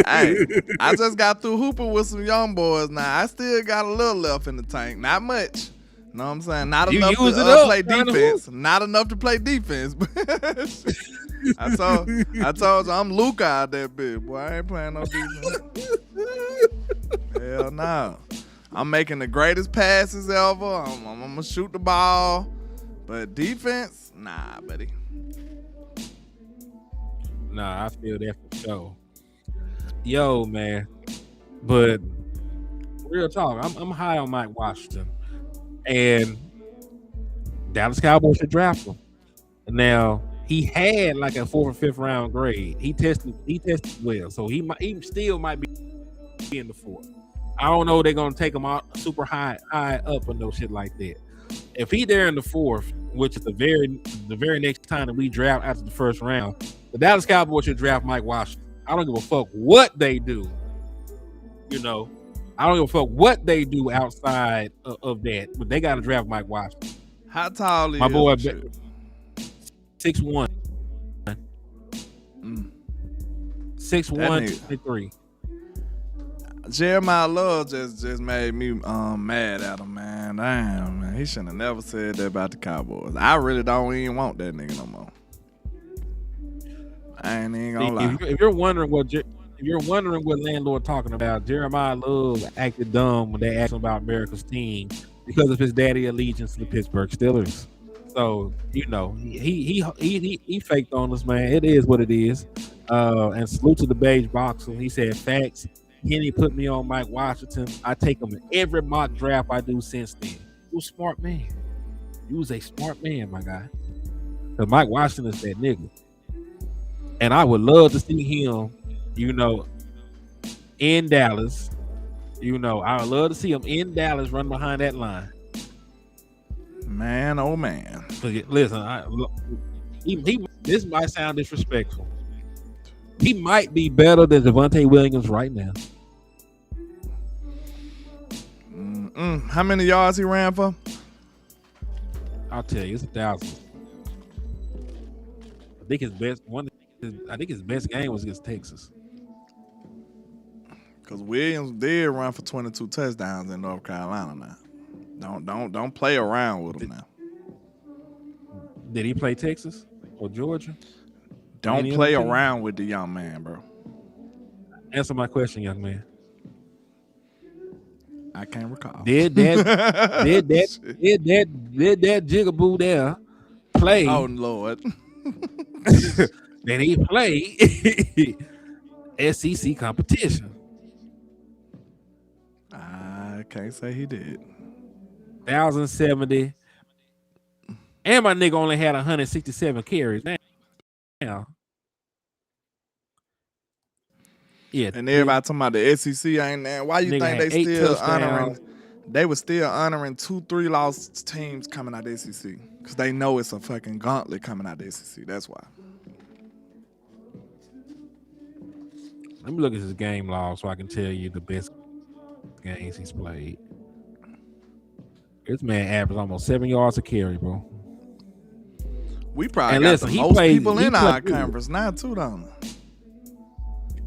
Hey, I just got through hooping with some young boys. Now I still got a little left in the tank. Not much. Know what I'm saying? Not enough to play defense. Not enough to play defense. I told you I'm Luka out there, bitch. Boy, I ain't playing no defense. Hell no. I'm making the greatest passes ever. I'm gonna shoot the ball. But defense, nah, buddy. Nah, I feel that for sure. Yo, man. But real talk, I'm high on Mike Washington. And Dallas Cowboys should draft him. Now, he had like a 4th or 5th round grade. He tested well. So he still might be in the 4th. I don't know if they're gonna take him out super high up or no shit like that. If he there in the 4th, which is the very next time that we draft after the 1st round, the Dallas Cowboys should draft Mike Washington. I don't give a fuck what they do. I don't give a fuck what they do outside of that, but they got to draft Mike Washington. How tall is my boy? 6'1". 6'1", 6'3". Jeremiah Love just made me mad at him, man. Damn, man. He shouldn't have never said that about the Cowboys. I really don't even want that nigga no more. I ain't even gonna lie. If you're wondering what LandLord talking about, Jeremiah Love acted dumb when they asked him about America's team because of his daddy allegiance to the Pittsburgh Steelers. So he faked on us, man. It is what it is. And salute to the beige boxer. He said facts. Henny put me on Mike Washington. I take him in every mock draft I do since then. You a smart man. You was a smart man, my guy. Because Mike Washington is that nigga. And I would love to see him, in Dallas. I would love to see him in Dallas run behind that line. Man, oh man. Listen, this might sound disrespectful. He might be better than Javonte Williams right now. How many yards he ran for? I'll tell you, it's 1,000. I think his best game was against Texas. Because Williams did run for 22 touchdowns in North Carolina now. Don't play around with him now. Did he play Texas or Georgia? Don't play around with the young man, bro. Answer my question, young man. I can't recall. Did that jigaboo there play? Oh Lord. Then he played SEC competition. I can't say he did. 1,070. And my nigga only had 167 carries. Now. Yeah. And everybody talking about the SEC ain't there. Why you think they still honoring? They were still honoring 2-3 lost teams coming out of the SEC because they know it's a fucking gauntlet coming out of the SEC. That's why. Let me look at his game log so I can tell you the best games he's played. This man averaged almost 7 yards a carry, bro. We probably got the most people in our conference now too, don't we?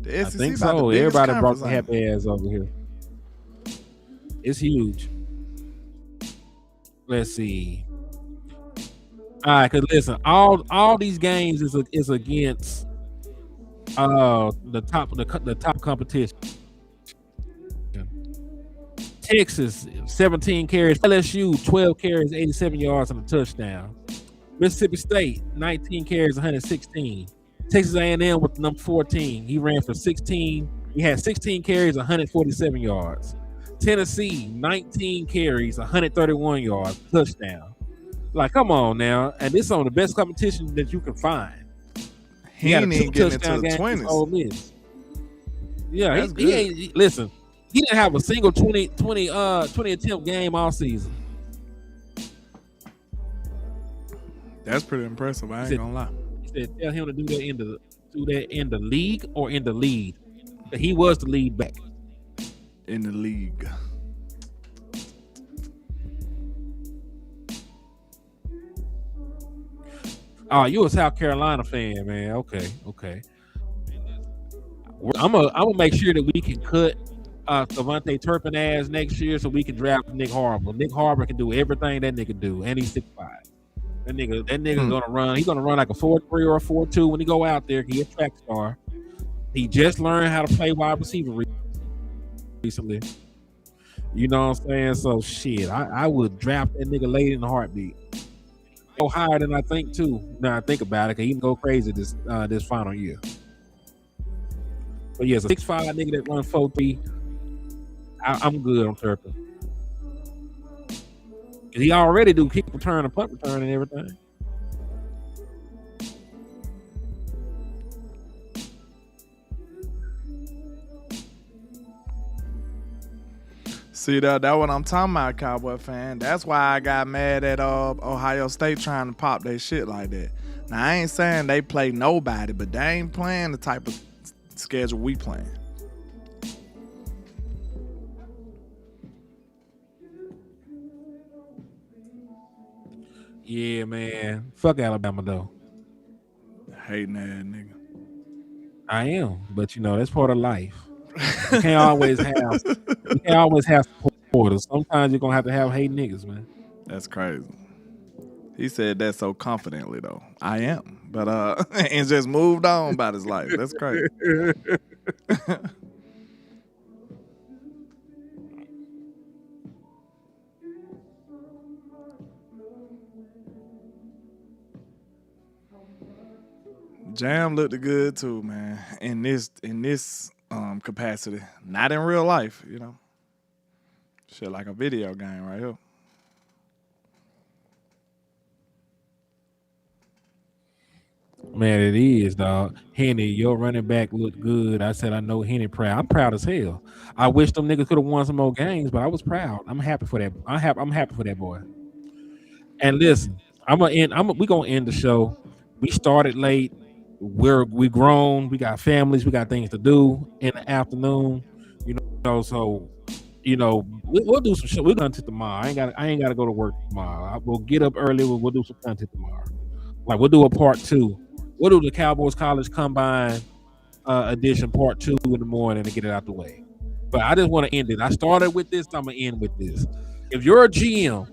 The SEC I think about so. the biggest Everybody brought conference, the happy ass over here. It's huge. Let's see. All right, because listen, all these games is against the top competition. Texas 17 carries, LSU 12 carries, 87 yards and a touchdown. Mississippi State 19 carries, 116. Texas A&M with number 14. He ran for 16. He had 16 carries, 147 yards. Tennessee 19 carries, 131 yards, touchdown. Like, come on now, and this is on the best competition that you can find. He ain't even getting into the 20s. Ole Miss. Yeah, he ain't. Listen, he didn't have a single 20 attempt game all season. That's pretty impressive. I ain't gonna lie. He said, "Tell him to do that in the league or in the lead." He was the lead back in the league. Oh, you a South Carolina fan, man. Okay. I'm gonna make sure that we can cut Devontae Turpin ass next year so we can draft Nick Harbor. Nick Harbor can do everything that nigga do, and he's 6'5". That nigga's gonna run. He's gonna run like a 4.3 or a 4.2 when he go out there. He a track star. He just learned how to play wide receiver recently. You know what I'm saying? So shit, I would draft that nigga late in the heartbeat. Go higher than I think too. Now I think about it, cause he can go crazy this final year. But yes, a 6'5" nigga that run 4.3. I'm good on Turpin. Cause he already do kick return and punt return and everything. See that what I'm talking about, Cowboy fan. That's why I got mad at Ohio State trying to pop their shit like that. Now I ain't saying they play nobody, but they ain't playing the type of schedule we playing. Yeah, man. Fuck Alabama though. Hating that nigga. I am, but that's part of life. You can't always have supporters. Sometimes you're gonna have to have hate niggas, man. That's crazy. He said that so confidently though. I am. But and just moved on about his life. That's crazy. Jam looked good too, man. In this capacity. Not in real life, you know. Shit like a video game right here. Man, it is, dog. Henny, your running back looked good. I said I know Henny proud. I'm proud as hell. I wish them niggas could have won some more games, but I was proud. I'm happy for that. I'm happy for that boy. And listen, we gonna end the show. We started late. We grown. We got families. We got things to do in the afternoon. You know, so we'll do some shit. We're gonna content tomorrow. I ain't gotta go to work tomorrow. We'll get up early. We'll do some content tomorrow. Like we'll do a part 2. We'll do the Cowboys College Combine edition part 2 in the morning to get it out the way. But I just want to end it. I started with this. I'm gonna end with this. If you're a GM,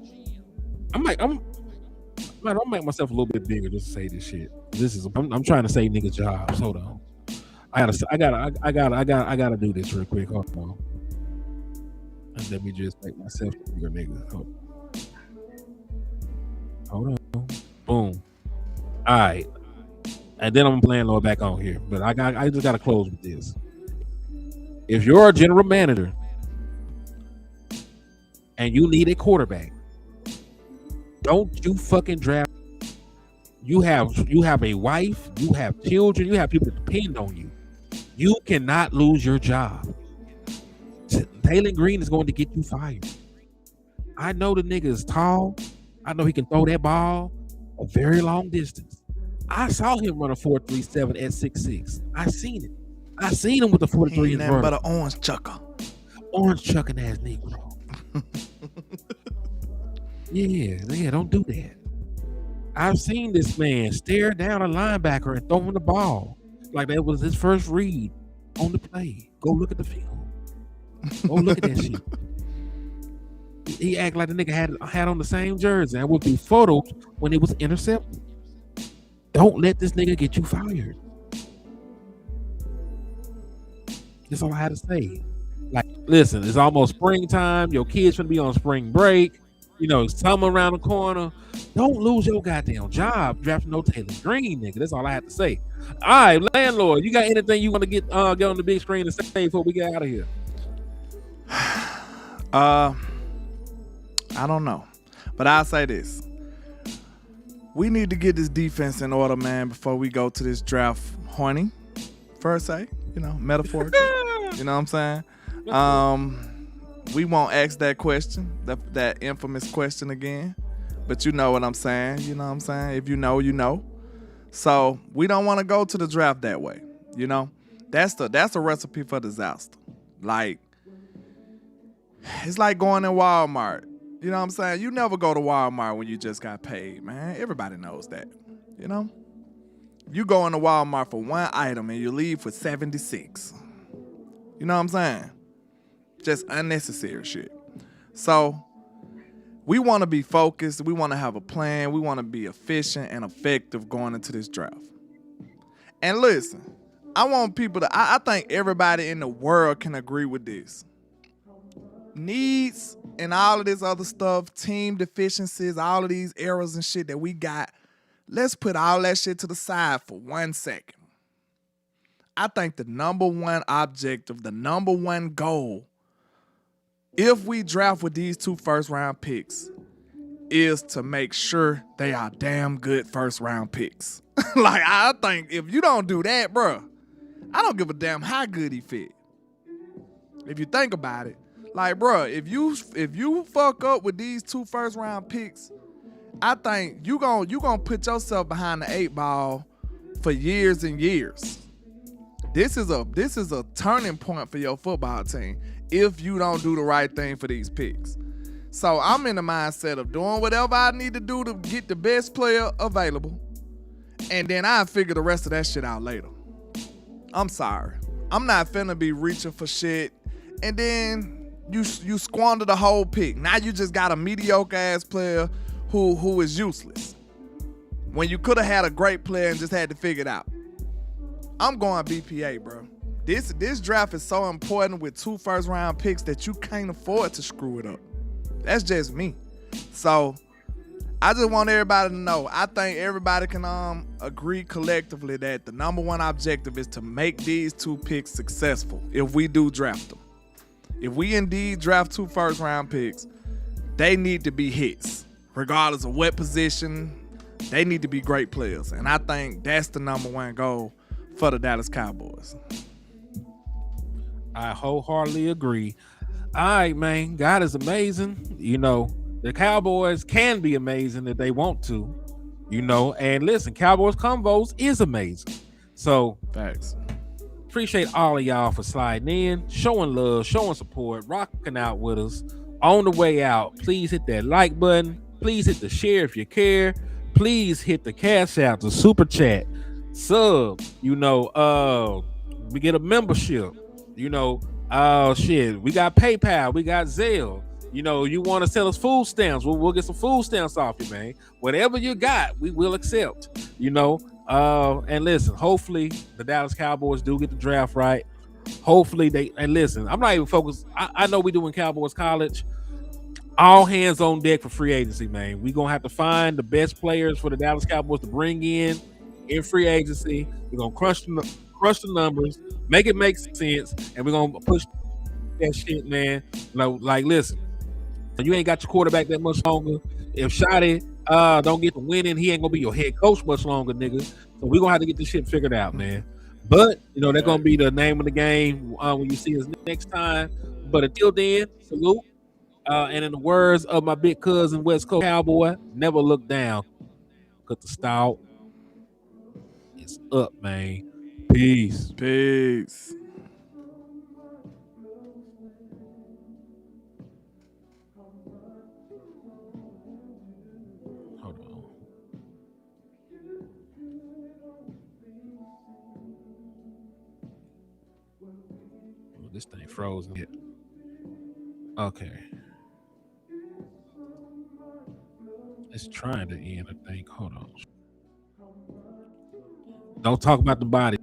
I'm make myself a little bit bigger just to say this shit. I'm trying to save niggas jobs. Hold on. I gotta do this real quick. Hold on. And let me just make myself a bigger nigga. Hold on. Boom. All right. And then I'm playing LandLord back on here. But I just gotta close with this. If you're a general manager and you need a quarterback, don't you fucking draft. You have a wife, you have children, you have people that depend on you. You cannot lose your job. Taylor Green is going to get you fired. I know the nigga is tall. I know he can throw that ball a very long distance. I saw him run a 4.37 at 6'6". I seen it. I seen him with the 43 in front. Nothing but an orange chucker. Orange chucking ass Negro. Yeah, don't do that. I've seen this man stare down a linebacker and throw him the ball like that was his first read on the play. Go look at the film. Go look at that shit. He act like the nigga had on the same jersey. I would be photos when it was intercepted. Don't let this nigga get you fired. That's all I had to say. Like, listen, it's almost springtime. Your kids should be on spring break. You know, it's summer around the corner. Don't lose your goddamn job drafting no Taylor Green, nigga. That's all I have to say. All right, LandLord, you got anything you want to get on the big screen and say before we get out of here? I don't know. But I'll say this. We need to get this defense in order, man, before we go to this draft horny, per se, metaphorically. You know what I'm saying? We won't ask that question, that infamous question again. But you know what I'm saying. You know what I'm saying? If you know, you know. So we don't want to go to the draft that way. You know? That's a recipe for disaster. Like, it's like going in Walmart. You know what I'm saying? You never go to Walmart when you just got paid, man. Everybody knows that. You know? You go into Walmart for one item and you leave for 76. You know what I'm saying? Just unnecessary shit. So we want to be focused. We want to have a plan. We want to be efficient and effective going into this draft. And listen, I want people to, I think everybody in the world can agree with this. Needs and all of this other stuff, team deficiencies, all of these errors and shit that we got, let's put all that shit to the side for 1 second. I think the number one objective, the number one goal, if we draft with these 2 first-round picks, is to make sure they are damn good first-round picks. Like, I think if you don't do that, bro, I don't give a damn how good he fit. If you think about it, like, bro, if you fuck up with these 2 first-round picks, I think you gonna put yourself behind the 8 ball for years and years. This is a turning point for your football team if you don't do the right thing for these picks. So I'm in the mindset of doing whatever I need to do to get the best player available, and then I'll figure the rest of that shit out later. I'm sorry. I'm not finna be reaching for shit, and then you squander the whole pick. Now you just got a mediocre ass player who is useless. When you could have had a great player and just had to figure it out. I'm going BPA, bro. This draft is so important with 2 first-round picks that you can't afford to screw it up. That's just me. So I just want everybody to know. I think everybody can agree collectively that the number one objective is to make these 2 picks successful if we do draft them. If we indeed draft 2 first-round picks, they need to be hits. Regardless of what position, they need to be great players. And I think that's the number one goal for the Dallas Cowboys. I wholeheartedly agree. All right, man. God is amazing. You know, the Cowboys can be amazing if they want to. You know, and listen, Cowboys Convos is amazing. So, facts. Appreciate all of y'all for sliding in, showing love, showing support, rocking out with us. On the way out, please hit that like button. Please hit the share if you care. Please hit the cash out, the super chat, sub. You know, we get a membership. You know, shit. We got PayPal. We got Zelle. You know, you want to sell us food stamps? We'll get some food stamps off you, man. Whatever you got, we will accept. You know. And listen, hopefully the Dallas Cowboys do get the draft right. Hopefully and listen, I'm not even focused. I know we doing Cowboys College. All hands on deck for free agency, man. We're going to have to find the best players for the Dallas Cowboys to bring in free agency. We're going to crush the numbers, make it make sense, and we're going to push that shit, man. Like, listen, you ain't got your quarterback that much longer. If Shotty don't get the winning, he ain't gonna be your head coach much longer, nigga. So we're gonna have to get this shit figured out, man. But you know, that's gonna be the name of the game when you see us next time. But until then, salute. And in the words of my big cousin West Coast Cowboy, never look down. Cause the style is up, man. Peace. Peace. This thing frozen. Okay. It's trying to end, I think. Hold on. Don't talk about the body.